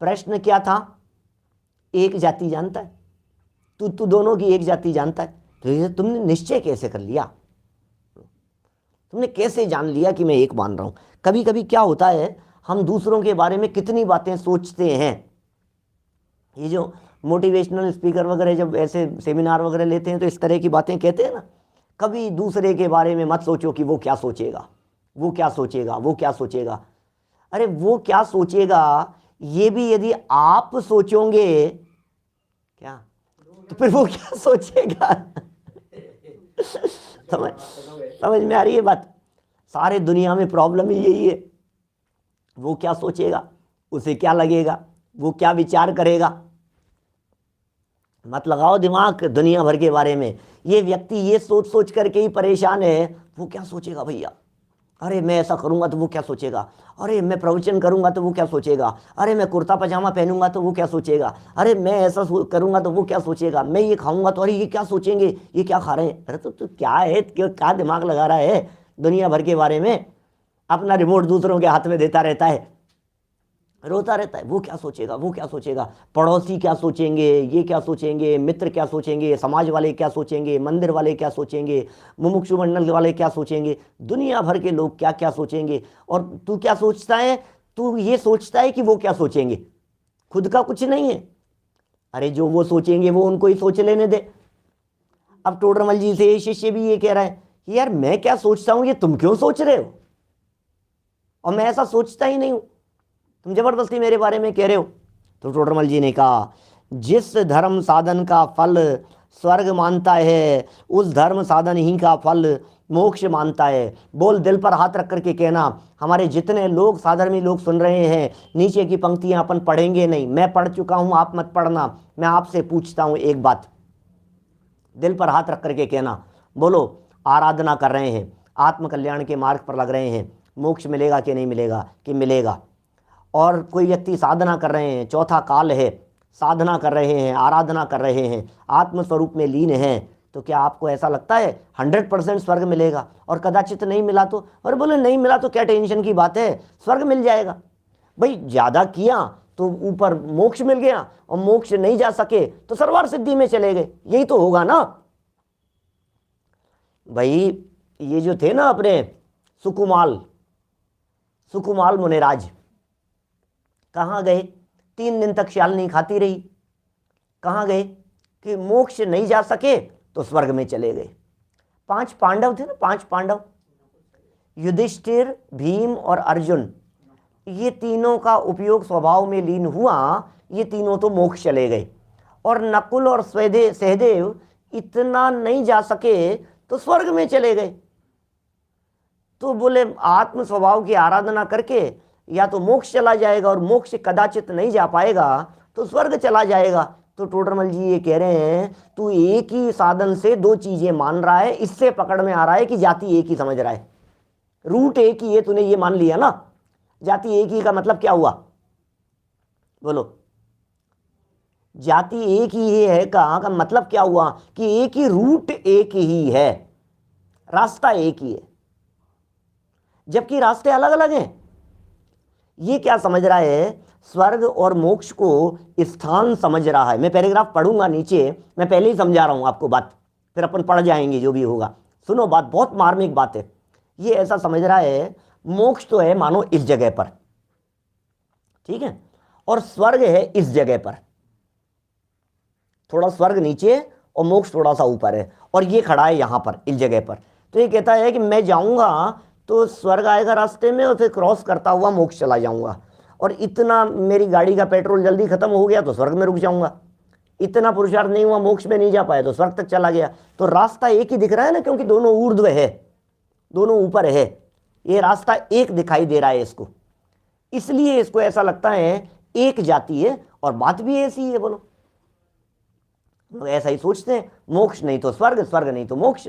प्रश्न क्या था? एक जाति जानता है तू दोनों की एक जाति जानता है, तो ये तुमने निश्चय कैसे कर लिया? तुमने कैसे जान लिया कि मैं एक मान रहा हूं? कभी कभी क्या होता है, हम दूसरों के बारे में कितनी बातें सोचते हैं। ये जो मोटिवेशनल स्पीकर वगैरह जब ऐसे सेमिनार वगैरह लेते हैं तो इस तरह की बातें कहते हैं ना, कभी दूसरे के बारे में मत सोचो कि वो क्या सोचेगा, वो क्या सोचेगा, वो क्या सोचेगा। अरे वो क्या सोचेगा ये भी यदि आप सोचोगे क्या, तो फिर वो क्या सोचेगा? समझ में आ रही है बात? सारे दुनिया में प्रॉब्लम ही यही है। वो क्या सोचेगा, उसे क्या लगेगा, वो क्या विचार करेगा। मत लगाओ दिमाग दुनिया भर के बारे में। ये व्यक्ति ये सोच सोच करके ही परेशान है, वो क्या सोचेगा भैया, अरे मैं ऐसा करूंगा तो वो क्या सोचेगा, अरे मैं प्रवचन करूंगा तो वो क्या सोचेगा, अरे मैं कुर्ता पजामा पहनूंगा तो वो क्या सोचेगा, अरे मैं ऐसा करूंगा तो वो क्या सोचेगा, मैं ये खाऊंगा तो अरे ये क्या सोचेंगे, ये क्या खा रहे हैं। अरे तो क्या है, क्या दिमाग लगा रहा है दुनिया भर के बारे में? अपना रिमोट दूसरों के हाथ में देता रहता है, रोता रहता है, वो क्या सोचेगा, वो क्या सोचेगा, पड़ोसी क्या सोचेंगे, ये क्या सोचेंगे, मित्र क्या सोचेंगे, समाज वाले क्या सोचेंगे, मंदिर वाले क्या सोचेंगे, मुमुक्षु मंडल वाले क्या सोचेंगे, दुनिया भर के लोग क्या क्या सोचेंगे। और तू क्या सोचता है? तू ये सोचता है कि वो क्या सोचेंगे, खुद का कुछ नहीं है। अरे जो वो सोचेंगे वो उनको ही सोच लेने दे। अब टोडरमल जी से शिष्य भी ये कह रहा है यार मैं क्या सोचता हूँ ये तुम क्यों सोच रहे हो, और मैं ऐसा सोचता ही नहीं हूँ, तुम जबरदस्ती मेरे बारे में कह रहे हो। तो टोडरमल जी ने कहा जिस धर्म साधन का फल स्वर्ग मानता है उस धर्म साधन ही का फल मोक्ष मानता है। बोल, दिल पर हाथ रख करके कहना, हमारे जितने लोग साधर्मी लोग सुन रहे हैं, नीचे की पंक्तियां अपन पढ़ेंगे नहीं, मैं पढ़ चुका हूं, आप मत पढ़ना। मैं आपसे पूछता हूं एक बात, दिल पर हाथ रख करके कहना, बोलो आराधना कर रहे हैं, आत्मकल्याण के मार्ग पर लग रहे हैं, मोक्ष मिलेगा कि नहीं मिलेगा? कि मिलेगा। और कोई व्यक्ति साधना कर रहे हैं, चौथा काल है, साधना कर रहे हैं, आराधना कर रहे हैं, आत्मस्वरूप में लीन हैं, तो क्या आपको ऐसा लगता है 100% स्वर्ग मिलेगा? और कदाचित नहीं मिला तो? और बोले नहीं मिला तो क्या टेंशन की बात है, स्वर्ग मिल जाएगा। भाई ज़्यादा किया तो ऊपर मोक्ष मिल गया, और मोक्ष नहीं जा सके तो सर्वार्थ सिद्धि में चले गए। यही तो होगा ना भाई। ये जो थे ना अपने सुकुमाल मुनिराज, कहाँ गए? 3 दिन तक शालिनी खाती रही। कहाँ गए? कि मोक्ष नहीं जा सके तो स्वर्ग में चले गए। 5 पांडव थे ना, 5 पांडव, युधिष्ठिर, भीम और अर्जुन, ये तीनों का उपयोग स्वभाव में लीन हुआ, ये तीनों तो मोक्ष चले गए। और नकुल और सहदेव इतना नहीं जा सके तो स्वर्ग में चले गए। तो बोले आत्म स्वभाव की आराधना करके या तो मोक्ष चला जाएगा, और मोक्ष कदाचित नहीं जा पाएगा तो स्वर्ग चला जाएगा। तो टोडरमल जी ये कह रहे हैं तू एक ही साधन से 2 चीजें मान रहा है, इससे पकड़ में आ रहा है कि जाति एक ही समझ रहा है, रूट एक ही है, तूने ये मान लिया ना। जाति एक ही का मतलब क्या हुआ? बोलो, जाति एक ही है का मतलब क्या हुआ? कि एक ही रूट एक ही है, रास्ता एक ही है, जबकि रास्ते अलग अलग हैं। ये क्या समझ रहा है? स्वर्ग और मोक्ष को स्थान समझ रहा है। मैं पैराग्राफ पढ़ूंगा नीचे, मैं पहले ही समझा रहा हूं आपको बात, फिर अपन पढ़ जाएंगे जो भी होगा। सुनो बात, बहुत मार्मिक बात है। ये ऐसा समझ रहा है मोक्ष तो है मानो इस जगह पर, ठीक है, और स्वर्ग है इस जगह पर, थोड़ा स्वर्ग नीचे और मोक्ष थोड़ा सा ऊपर है, और ये खड़ा है यहां पर इस जगह पर। तो ये कहता है कि मैं जाऊंगा तो स्वर्ग आएगा रास्ते में, और फिर क्रॉस करता हुआ मोक्ष चला जाऊंगा, और इतना मेरी गाड़ी का पेट्रोल जल्दी खत्म हो गया तो स्वर्ग में रुक जाऊंगा, इतना पुरुषार्थ नहीं हुआ मोक्ष में नहीं जा पाया तो स्वर्ग तक चला गया। तो रास्ता एक ही दिख रहा है ना, क्योंकि दोनों ऊर्ध्व है, दोनों ऊपर है, ये रास्ता एक दिखाई दे रहा है इसको, इसलिए इसको ऐसा लगता है एक जाति है, और बात भी ऐसी है। बोलो, लोग ऐसा ही सोचते हैं, मोक्ष नहीं तो स्वर्ग, स्वर्ग नहीं तो मोक्ष।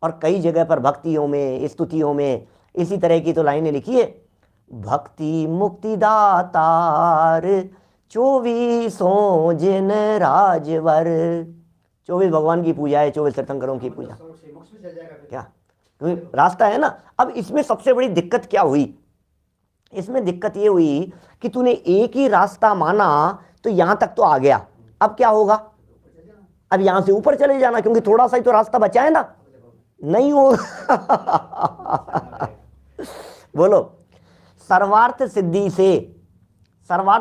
और कई जगह पर भक्तियों में, स्तुतियों में इसी तरह की तो लाइनें लिखी है, भक्ति मुक्ति दातार 24 जिन राजवर। 24 भगवान की पूजा है, 24 तीर्थंकरों की पूजा, क्या रास्ता है ना। अब इसमें सबसे बड़ी दिक्कत क्या हुई? इसमें दिक्कत ये हुई कि तूने एक ही रास्ता माना तो यहां तक तो आ गया, अब क्या होगा? अब यहां से ऊपर चले जाना, क्योंकि थोड़ा सा ही तो रास्ता बचा है ना, नहीं होगा। बोलो, सर्वार्थ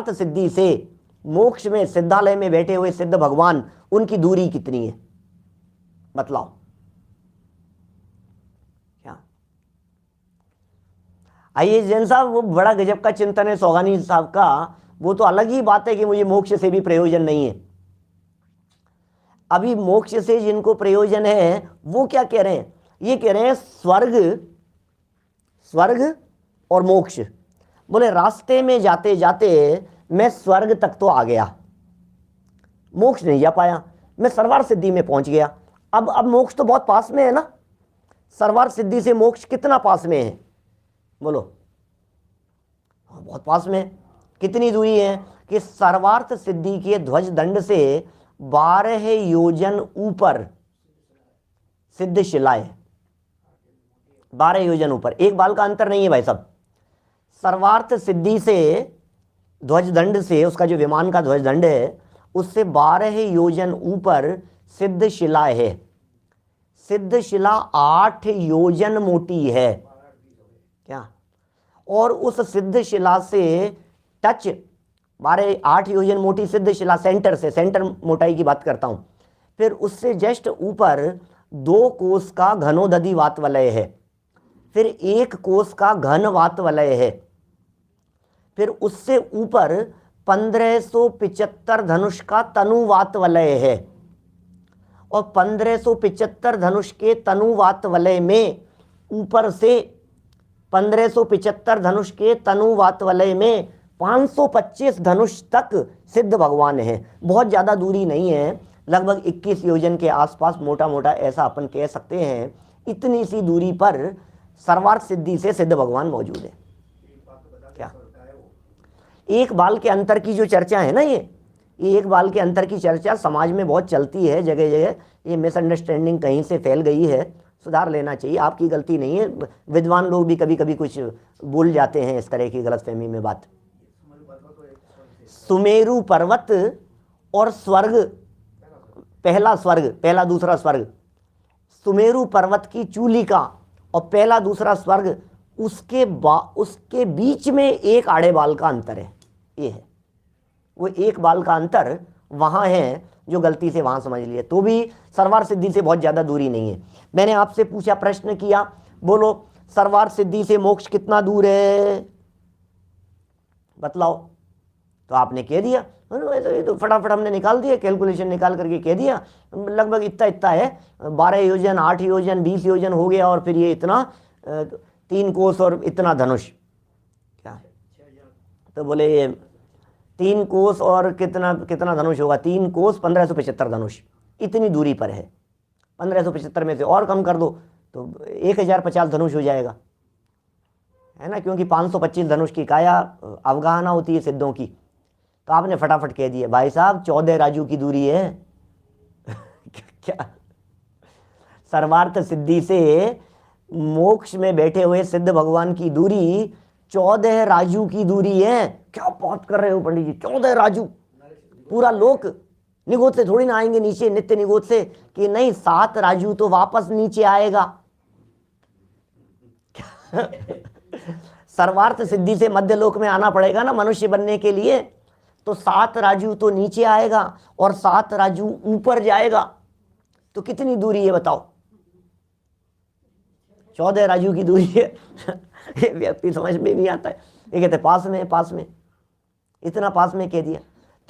सिद्धि से मोक्ष में सिद्धालय में बैठे हुए सिद्ध भगवान, उनकी दूरी कितनी है बतलाओ? क्या आइए जैन साहब, वो बड़ा गजब का चिंतन है सौगानी साहब का, वो तो अलग ही बात है कि मुझे मोक्ष से भी प्रयोजन नहीं है। अभी मोक्ष से जिनको प्रयोजन है वो क्या कह रहे हैं? ये कह रहे हैं स्वर्ग और मोक्ष। बोले रास्ते में जाते जाते मैं स्वर्ग तक तो आ गया, मोक्ष नहीं जा पाया, मैं सर्वार्थ सिद्धि में पहुंच गया। अब मोक्ष तो बहुत पास में है ना, सर्वार्थ सिद्धि से मोक्ष कितना पास में है? बोलो, बहुत पास में। कितनी दूरी है? कि सर्वार्थ सिद्धि के ध्वज दंड से 12 योजन ऊपर सिद्ध शिला है, 12 योजन ऊपर, एक बाल का अंतर नहीं है भाई साहब। सर्वार्थ सिद्धि से ध्वज दंड से, उसका जो विमान का ध्वज दंड है, उससे 12 योजन ऊपर सिद्ध शिला है। सिद्ध शिला 8 योजन मोटी है क्या? और उस सिद्ध शिला से टच 8 योजन मोटी सिद्ध शिला, सेंटर से, सेंटर मोटाई की बात करता हूं, फिर उससे जस्ट ऊपर 2 कोस का घनोदधि वात वलय है, फिर 1 कोस का घन वात वलय है, फिर उससे ऊपर 1575 धनुष का तनुवात वलय है, और 1575 धनुष के तनुवात वलय में ऊपर से 1575 धनुष के तनुवात वलय में 525 धनुष तक सिद्ध भगवान है। बहुत ज़्यादा दूरी नहीं है, लगभग 21 योजन के आसपास, मोटा मोटा ऐसा अपन कह सकते हैं। इतनी सी दूरी पर सर्वार्थ सिद्धि से सिद्ध भगवान मौजूद है। क्या एक बाल के अंतर की जो चर्चा है ना, ये एक बाल के अंतर की चर्चा समाज में बहुत चलती है, जगह जगह ये मिसअंडरस्टैंडिंग कहीं से फैल गई है, सुधार लेना चाहिए। आपकी गलती नहीं है, विद्वान लोग भी कभी कभी कुछ बोल जाते हैं इस तरह की गलतफहमी में बात। सुमेरु पर्वत और स्वर्ग, पहला स्वर्ग, पहला दूसरा स्वर्ग, सुमेरु पर्वत की चूलिका और पहला दूसरा स्वर्ग, उसके बीच में एक आड़े बाल का अंतर है। ये है वो एक बाल का अंतर वहां है, जो गलती से वहां समझ लिए, तो भी सर्वार सिद्धि से बहुत ज्यादा दूरी नहीं है। मैंने आपसे पूछा, प्रश्न किया, बोलो सर्वार सिद्धि से मोक्ष कितना दूर है, बतलाओ। तो आपने कह दिया, ये तो फटाफट हमने निकाल दिया, कैलकुलेशन निकाल करके कह दिया लगभग इतना इतना है, 12 योजन, 8 योजन, 20 योजन हो गया, और फिर ये इतना 3 कोस और इतना धनुष, क्या तो बोले ये 3 कोस और कितना कितना धनुष होगा, 3 कोस 1575 धनुष, इतनी दूरी पर है। 1575 में से और कम कर दो तो 1050 धनुष हो जाएगा, है ना, क्योंकि 525 धनुष की काया अवगाहना होती है सिद्धों की। तो आपने फटाफट कह दिया भाई साहब 14 राजू की दूरी है। क्या सर्वार्थ सिद्धि से मोक्ष में बैठे हुए सिद्ध भगवान की दूरी 14 राजू की दूरी है। क्या बात कर रहे हो पंडित जी, 14 राजू, पूरा लोक। निगोद से थोड़ी ना आएंगे नीचे, नित्य निगोद से, कि नहीं 7 राजू तो वापस नीचे आएगा। सर्वार्थ सिद्धि से मध्य लोक में आना पड़ेगा ना मनुष्य बनने के लिए, तो 7 राजू तो नीचे आएगा और 7 राजू ऊपर जाएगा। तो कितनी दूरी है बताओ, 14 राजू की दूरी है। ये व्यक्ति समझ में नहीं आता है, ये कहते पास में, पास में, इतना पास में कह दिया।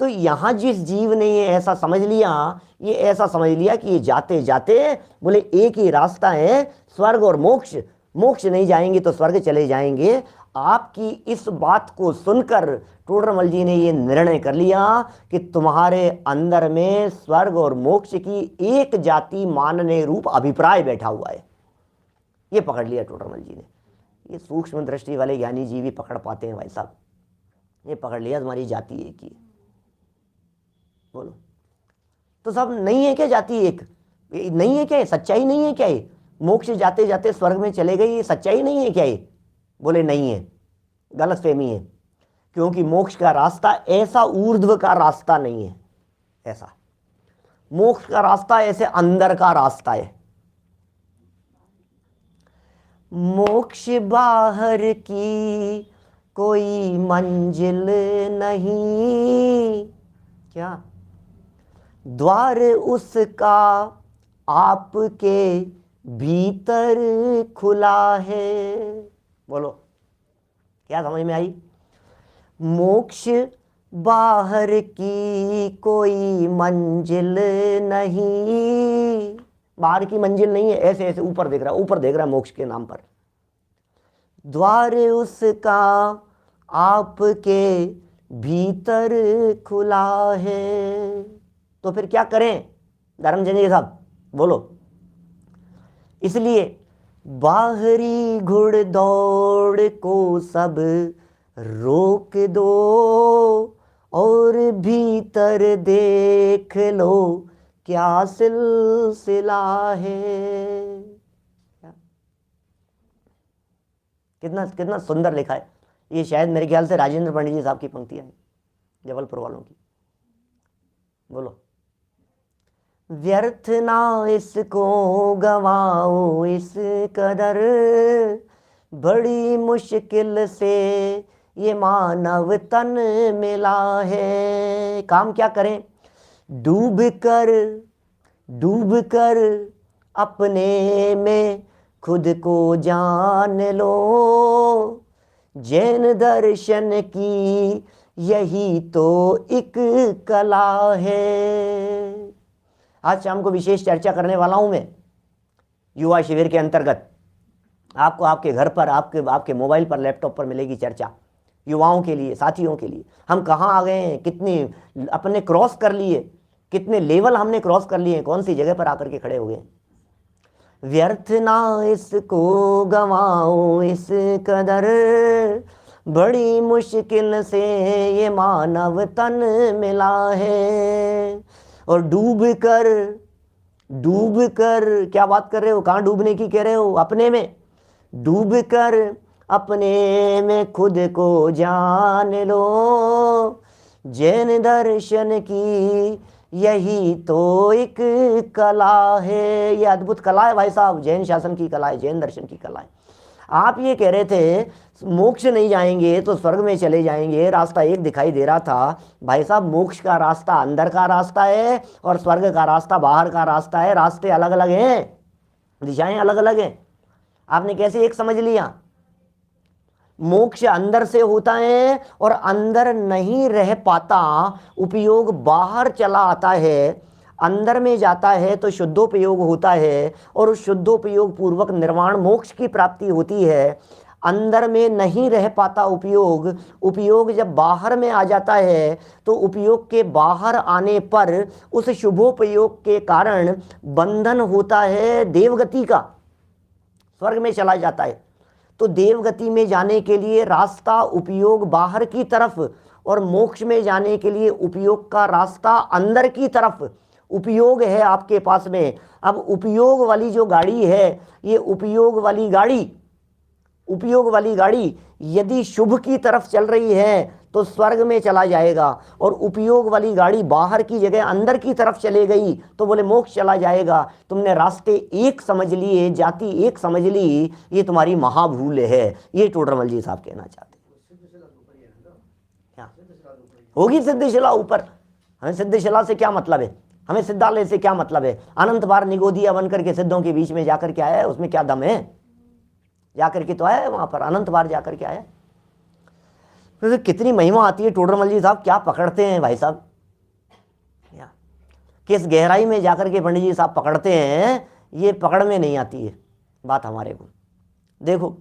तो यहां जिस जीव ने ये ऐसा समझ लिया, ये ऐसा समझ लिया कि ये जाते जाते बोले एक ही रास्ता है, स्वर्ग और मोक्ष, मोक्ष नहीं जाएंगे तो स्वर्ग चले जाएंगे। आपकी इस बात को सुनकर टोडरमल जी ने ये निर्णय कर लिया कि तुम्हारे अंदर में स्वर्ग और मोक्ष की एक जाति मानने रूप अभिप्राय बैठा हुआ है। ये पकड़ लिया टोडरमल जी ने। ये सूक्ष्म दृष्टि वाले ज्ञानी जी भी पकड़ पाते हैं भाई साहब, ये पकड़ लिया तुम्हारी जाति एक ही है। बोलो तो सब नहीं है क्या जाति एक, नहीं है क्या, सच्चाई नहीं है क्या, ये मोक्ष जाते जाते स्वर्ग में चले गए, ये सच्चाई नहीं है क्या ये? बोले नहीं है, गलत फहमी है, क्योंकि मोक्ष का रास्ता ऐसा ऊर्ध्व का रास्ता नहीं है, ऐसा मोक्ष का रास्ता ऐसे अंदर का रास्ता है। मोक्ष बाहर की कोई मंजिल नहीं, क्या द्वार उसका आपके भीतर खुला है। बोलो क्या समझ में आई? मोक्ष बाहर की कोई मंजिल नहीं, बाहर की मंजिल नहीं है, ऐसे ऐसे ऊपर देख रहा, ऊपर देख रहा मोक्ष के नाम पर। द्वार उसका आपके भीतर खुला है। तो फिर क्या करें धर्मचंद साहब, बोलो। इसलिए बाहरी घुड़दौड़ को सब रोक दो और भीतर देख लो क्या सिलसिला है। कितना कितना सुंदर लिखा है ये, शायद मेरे ख्याल से राजेंद्र पंडित जी साहब की पंक्तियां हैं, जबलपुर वालों की। बोलो व्यर्थ ना इसको गवाओ इस कदर, बड़ी मुश्किल से ये मानव तन मिला है। काम क्या करें? डूब कर अपने में खुद को जान लो, जैन दर्शन की यही तो एक कला है। आज शाम को विशेष चर्चा करने वाला हूं मैं युवा शिविर के अंतर्गत। आपको आपके घर पर, आपके मोबाइल पर, लैपटॉप पर मिलेगी चर्चा, युवाओं के लिए, साथियों के लिए। हम कहाँ आ गए हैं, कितनी अपने क्रॉस कर लिए, कितने लेवल हमने क्रॉस कर लिए, कौन सी जगह पर आकर के खड़े हो गए। व्यर्थ ना इसको गवाओ इस कदर, बड़ी मुश्किल से ये मानव तन मिला है। और डूब कर क्या बात कर रहे हो, कहाँ डूबने की कह रहे हो? अपने में। डूब कर अपने में खुद को जान लो, जैन दर्शन की यही तो एक कला है। ये अद्भुत कला है भाई साहब, जैन शासन की कला है, जैन दर्शन की कला है। आप ये कह रहे थे मोक्ष नहीं जाएंगे तो स्वर्ग में चले जाएंगे, रास्ता एक दिखाई दे रहा था। भाई साहब मोक्ष का रास्ता अंदर का रास्ता है और स्वर्ग का रास्ता बाहर का रास्ता है, रास्ते अलग अलग हैं, दिशाएं अलग अलग हैं। आपने कैसे एक समझ लिया? मोक्ष अंदर से होता है और अंदर नहीं रह पाता, उपयोग बाहर चला आता है। अंदर में जाता है तो शुद्धोपयोग होता है और उस शुद्धोपयोग पूर्वक निर्वाण मोक्ष की प्राप्ति होती है। अंदर में नहीं रह पाता उपयोग, उपयोग जब बाहर में आ जाता है तो उपयोग के बाहर आने पर उस शुभोपयोग के कारण बंधन होता है देवगति का, स्वर्ग में चला जाता है। तो देवगति में जाने के लिए रास्ता उपयोग बाहर की तरफ और मोक्ष में जाने के लिए उपयोग का रास्ता अंदर की तरफ। उपयोग है आपके पास में। अब उपयोग वाली जो गाड़ी है, ये उपयोग वाली गाड़ी यदि शुभ की तरफ चल रही है तो स्वर्ग में चला जाएगा, और उपयोग वाली गाड़ी बाहर की जगह अंदर की तरफ चले गई तो बोले मोक्ष चला जाएगा। तुमने रास्ते एक समझ लिए, जाति एक समझ ली, ये तुम्हारी महाभूल है। ये टोडरमल जी साहब कहना चाहते हैं। होगी सिद्धशिला ऊपर। हमें सिद्धशिला से क्या मतलब है, हमें सिद्धालय से क्या मतलब है? अनंत बार निगोदिया बनकर के सिद्धों के बीच में जाकर के आया है, उसमें क्या दम है? जाकर के तो आया है वहां पर, अनंत बार जाकर के आया। तो कितनी महिमा आती है टोडरमल जी साहब, क्या पकड़ते हैं भाई साहब, किस गहराई में जाकर के पंडित जी साहब पकड़ते हैं, ये पकड़ में नहीं आती है बात हमारे को। देखो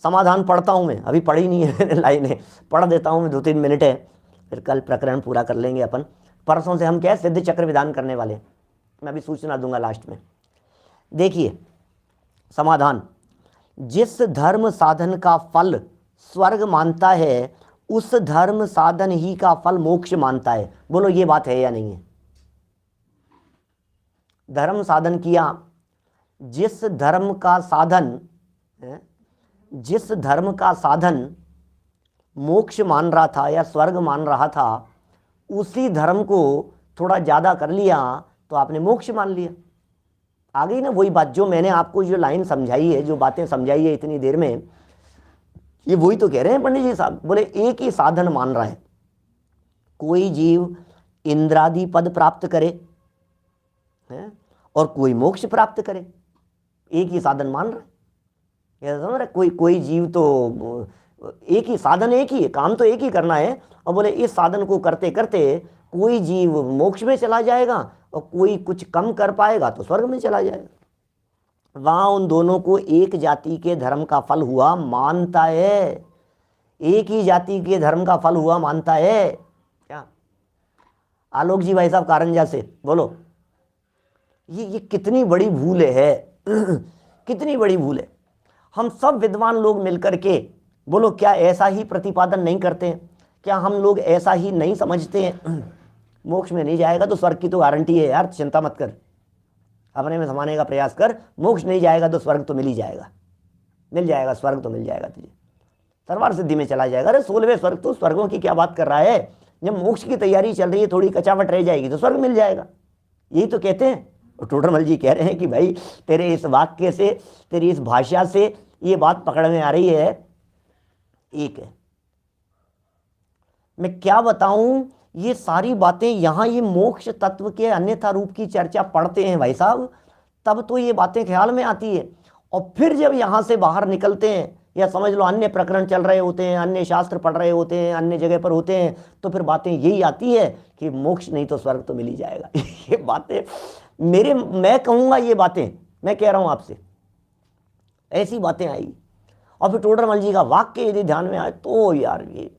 समाधान पढ़ता हूं मैं, अभी पढ़ी नहीं है लाइनें, पढ़ देता हूं मैं, 2-3 मिनट है, फिर कल प्रकरण पूरा कर लेंगे अपन। परसों से हम क्या है, सिद्ध चक्र विधान करने वाले, मैं अभी सूचना दूंगा लास्ट में। देखिए समाधान, जिस धर्म साधन का फल स्वर्ग मानता है उस धर्म साधन ही का फल मोक्ष मानता है। बोलो ये बात है या नहीं है? धर्म साधन किया, जिस धर्म का साधन मोक्ष मान रहा था या स्वर्ग मान रहा था, उसी धर्म को थोड़ा ज़्यादा कर लिया तो आपने मोक्ष मान लिया। आ गई ना वही बात, जो मैंने आपको जो लाइन समझाई है, जो बातें समझाई है इतनी देर में, ये वही तो कह रहे हैं पंडित जी साहब। बोले एक ही साधन मान रहा है, कोई जीव इंद्रादि पद प्राप्त करे है और कोई मोक्ष प्राप्त करे, एक ही साधन मान रहा है। ये समझ रहे? कोई जीव तो एक ही साधन, एक ही काम तो एक ही करना है, और बोले इस साधन को करते करते कोई जीव मोक्ष में चला जाएगा और कोई कुछ कम कर पाएगा तो स्वर्ग में चला जाएगा। वहां उन दोनों को एक जाति के धर्म का फल हुआ मानता है, एक ही जाति के धर्म का फल हुआ मानता है। क्या आलोक जी भाई साहब कारंजा से बोलो, ये कितनी बड़ी भूल है कितनी बड़ी भूल है। हम सब विद्वान लोग मिलकर के बोलो क्या ऐसा ही प्रतिपादन नहीं करते हैं? क्या हम लोग ऐसा ही नहीं समझते हैं? मोक्ष में नहीं जाएगा तो स्वर्ग की तो गारंटी है यार, चिंता मत कर, अपने में समाने का प्रयास कर। मोक्ष नहीं जाएगा तो स्वर्ग तो मिल ही जाएगा, मिल जाएगा, स्वर्ग तो मिल जाएगा तुझे, सर्वार सिद्धि में चला जाएगा। अरे 16वें स्वर्ग, तो स्वर्गों की क्या बात कर रहा है? जब मोक्ष की तैयारी चल रही है, थोड़ी कचावट रह जाएगी तो स्वर्ग मिल जाएगा, यही तो कहते हैं। और टोडरमल जी कह रहे हैं कि भाई तेरे इस वाक्य से, तेरी इस भाषा से ये बात पकड़ में आ रही है। एक है, मैं क्या बताऊं, ये सारी बातें यहाँ ये मोक्ष तत्व के अन्यथा रूप की चर्चा पढ़ते हैं भाई साहब, तब तो ये बातें ख्याल में आती है। और फिर जब यहाँ से बाहर निकलते हैं, या समझ लो अन्य प्रकरण चल रहे होते हैं, अन्य शास्त्र पढ़ रहे होते हैं, अन्य जगह पर होते हैं, तो फिर बातें यही आती है कि मोक्ष नहीं तो स्वर्ग तो मिल ही जाएगा। ये बातें मैं कहूँगा, ये बातें मैं कह रहा हूँ आपसे, ऐसी बातें आई। और फिर टोडरमल जी का वाक्य यदि ध्यान में आए तो यार ये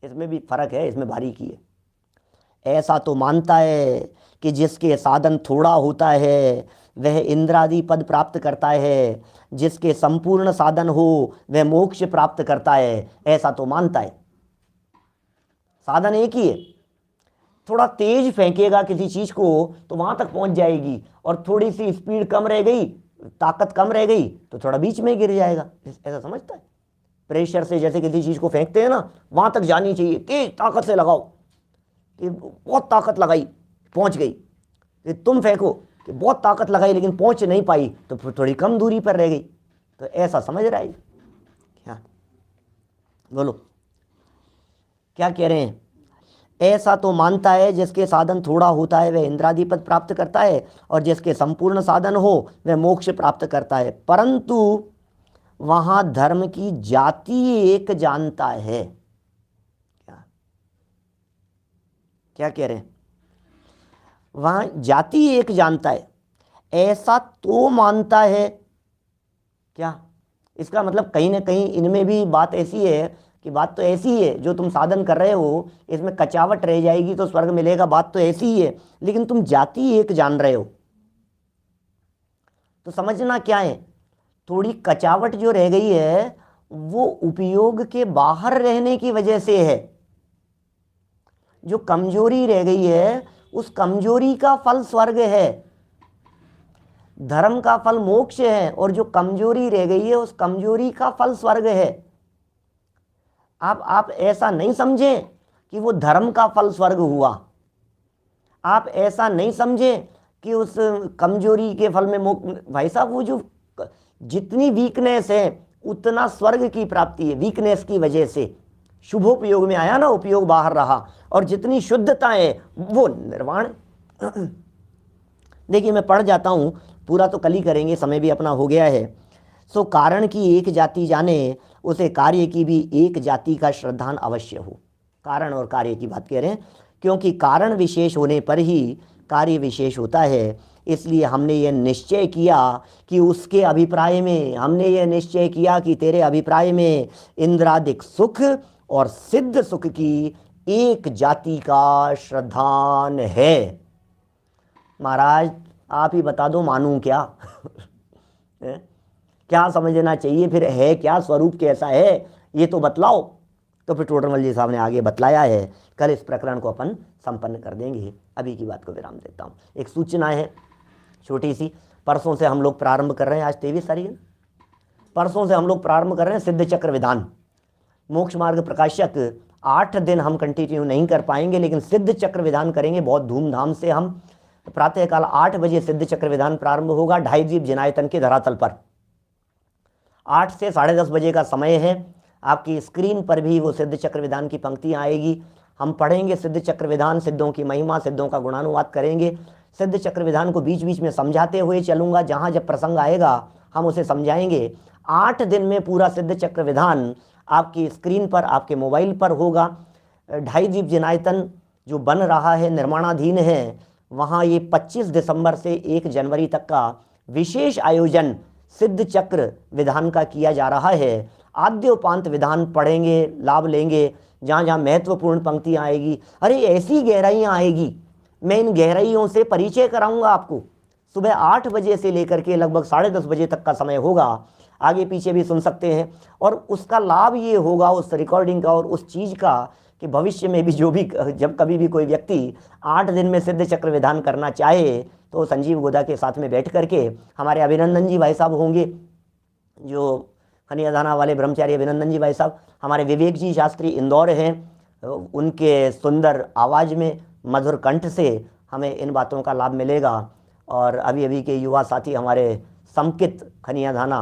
इसमें भी फर्क है, इसमें बारीकी है। ऐसा तो मानता है कि जिसके साधन थोड़ा होता है वह इंद्रादि पद प्राप्त करता है, जिसके संपूर्ण साधन हो वह मोक्ष प्राप्त करता है, ऐसा तो मानता है। साधन एक ही है, थोड़ा तेज फेंकेगा किसी चीज को तो वहां तक पहुंच जाएगी, और थोड़ी सी स्पीड कम रह गई, ताकत कम रह गई तो थोड़ा बीच में गिर जाएगा, ऐसा समझता है। प्रेशर से जैसे किसी चीज को फेंकते हैं ना, वहां तक जानी चाहिए, तेज ताकत से लगाओ, कि बहुत ताकत लगाई पहुंच गई, कि तुम फेंको कि बहुत ताकत लगाई लेकिन पहुंच नहीं पाई तो फिर थोड़ी कम दूरी पर रह गई। तो ऐसा समझ रहा है क्या? बोलो क्या कह रहे हैं? ऐसा तो मानता है जिसके साधन थोड़ा होता है वह इंद्रादि पद प्राप्त करता है, और जिसके संपूर्ण साधन हो वह मोक्ष प्राप्त करता है, परंतु वहां धर्म की जाति एक जानता है। क्या क्या कह रहे हैं? वहां जाति एक जानता है, ऐसा तो मानता है। क्या इसका मतलब कहीं ना कहीं इनमें भी बात ऐसी है कि बात तो ऐसी है, जो तुम साधन कर रहे हो इसमें कचावट रह जाएगी तो स्वर्ग मिलेगा, बात तो ऐसी ही है, लेकिन तुम जाति एक जान रहे हो। तो समझना क्या है, थोड़ी कचावट जो रह गई है वो उपयोग के बाहर रहने की वजह से है। जो कमजोरी रह गई है उस कमजोरी का फल स्वर्ग है, धर्म का फल मोक्ष है, और जो कमजोरी रह गई है उस कमजोरी का फल स्वर्ग है। आप ऐसा नहीं समझें कि वो धर्म का फल स्वर्ग हुआ, आप ऐसा नहीं समझें कि उस कमजोरी के फल में भाई साहब वो जो जितनी वीकनेस है उतना स्वर्ग की प्राप्ति है। वीकनेस की वजह से शुभोपयोग में आया ना, उपयोग बाहर रहा, और जितनी शुद्धता है वो निर्वाण। देखिए मैं पढ़ जाता हूं, पूरा तो कल ही करेंगे, समय भी अपना हो गया है। सो कारण की एक जाति जाने, उसे कार्य की भी एक जाति का श्रद्धान अवश्य हो। कारण और कार्य की बात कह रहे हैं, क्योंकि कारण विशेष होने पर ही कार्य विशेष होता है। इसलिए हमने ये निश्चय किया कि उसके अभिप्राय में, हमने ये निश्चय किया कि तेरे अभिप्राय में इंद्रादिक सुख और सिद्ध सुख की एक जाति का श्रद्धान है। महाराज आप ही बता दो, मानूं क्या? क्या समझना चाहिए फिर, है क्या, स्वरूप कैसा है ये तो बतलाओ। तो फिर टोडरमल जी साहब ने आगे बतलाया है, कल इस प्रकरण को अपन संपन्न कर देंगे। अभी की बात को विराम देता हूँ। एक सूचना है छोटी सी, परसों से हम लोग प्रारंभ कर रहे हैं, आज 23 तारीख है, परसों से हम लोग प्रारंभ कर रहे हैं सिद्ध चक्र विधान। मोक्ष मार्ग प्रकाशक 8 दिन हम कंटिन्यू नहीं कर पाएंगे, लेकिन सिद्ध चक्र विधान करेंगे बहुत धूमधाम से। हम प्रातःकाल 8 बजे सिद्ध चक्र विधान प्रारंभ होगा, 2.5 दीप जिनायतन के धरातल पर। 8 से 10:30 बजे का समय है। आपकी स्क्रीन पर भी वो सिद्ध चक्र विधान की पंक्तियाँ आएगी। हम पढ़ेंगे सिद्ध चक्र विधान, सिद्धों की महिमा, सिद्धों का गुणानुवाद करेंगे। सिद्ध चक्र विधान को बीच बीच में समझाते हुए चलूँगा, जहाँ जब प्रसंग आएगा हम उसे समझाएंगे। 8 दिन में पूरा सिद्ध चक्र विधान आपकी स्क्रीन पर, आपके मोबाइल पर होगा। 2.5 दीप जिनायतन जो बन रहा है, निर्माणाधीन है, वहाँ ये 25 दिसंबर से 1 जनवरी तक का विशेष आयोजन सिद्ध चक्र विधान का किया जा रहा है। आद्योपांत विधान पढ़ेंगे, लाभ लेंगे, जहाँ जहाँ महत्वपूर्ण पंक्तियाँ आएगी, अरे ऐसी गहराइयाँ आएगी, मैं इन गहराइयों से परिचय कराऊंगा आपको। सुबह 8 बजे से लेकर के लगभग 10:30 बजे तक का समय होगा, आगे पीछे भी सुन सकते हैं। और उसका लाभ ये होगा उस रिकॉर्डिंग का और उस चीज़ का कि भविष्य में भी जो भी, जब कभी भी कोई व्यक्ति 8 दिन में सिद्ध चक्र विधान करना चाहे तो संजीव गोदा के साथ में बैठ करके हमारे अभिनंदन जी भाई साहब होंगे, जो खनियादाना वाले ब्रह्मचारी अभिनंदन जी भाई साहब, हमारे विवेक जी शास्त्री इंदौर हैं, उनके सुंदर आवाज़ में, मधुर कंठ से हमें इन बातों का लाभ मिलेगा। और अभी अभी के युवा साथी हमारे समकित खनियादाना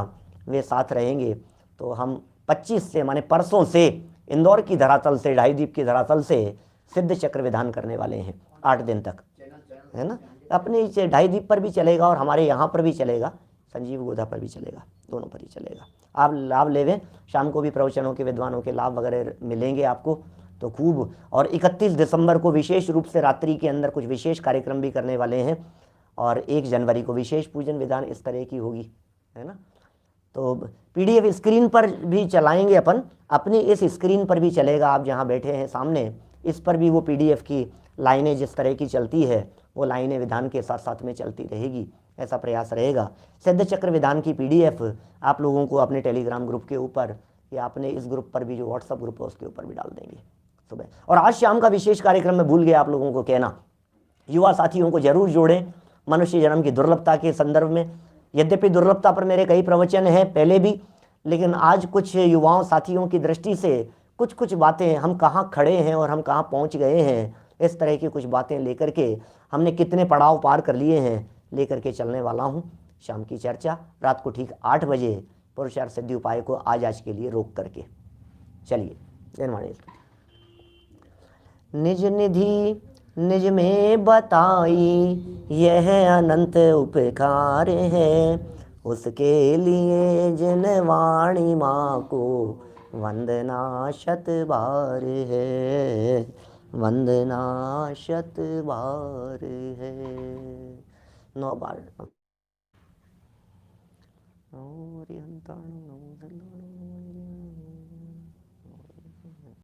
वे साथ रहेंगे। तो हम 25 से, माने परसों से, इंदौर की धरातल से, 2.5 दीप की धरातल से सिद्ध चक्र विधान करने वाले हैं 8 दिन तक, है ना। अपने 2.5 दीप पर भी चलेगा और हमारे यहाँ पर भी चलेगा, संजीव गोधा पर भी चलेगा, दोनों पर ही चलेगा। आप लाभ लेवें, शाम को भी प्रवचनों के विद्वानों के लाभ वगैरह मिलेंगे आपको तो खूब। और 31 दिसंबर को विशेष रूप से रात्रि के अंदर कुछ विशेष कार्यक्रम भी करने वाले हैं, और 1 जनवरी को विशेष पूजन विधान इस तरह की होगी, है ना। तो PDF स्क्रीन पर भी चलाएंगे अपन, अपनी इस स्क्रीन पर भी चलेगा, आप जहाँ बैठे हैं सामने इस पर भी वो PDF की लाइनें जिस तरह की चलती है वो लाइनें विधान के साथ साथ में चलती रहेगी, ऐसा प्रयास रहेगा। सिद्ध चक्र विधान की PDF आप लोगों को अपने टेलीग्राम ग्रुप के ऊपर या अपने इस ग्रुप पर भी, जो व्हाट्सअप ग्रुप है उसके ऊपर भी डाल देंगे सुबह। और आज शाम का विशेष कार्यक्रम मैं भूल गया आप लोगों को कहना, युवा साथियों को जरूर जोड़ें मनुष्य जन्म की दुर्लभता के संदर्भ में। यद्यपि दुर्लभता पर मेरे कई प्रवचन हैं पहले भी, लेकिन आज कुछ युवाओं साथियों की दृष्टि से कुछ कुछ बातें, हम कहाँ खड़े हैं और हम कहाँ पहुँच गए हैं, इस तरह की कुछ बातें लेकर के हमने कितने पड़ाव पार कर लिए हैं, लेकर के चलने वाला हूँ शाम की चर्चा रात को ठीक 8 बजे पुरुषार्थ सिद्धि उपाय को आज के लिए रोक करके। चलिए जन्माणी निज निधि निज में बताई यह अनंत उपकार है, उसके लिए जिन वाणी माँ को वंदना शत बार है, वंदना शत बार है। 9 बार।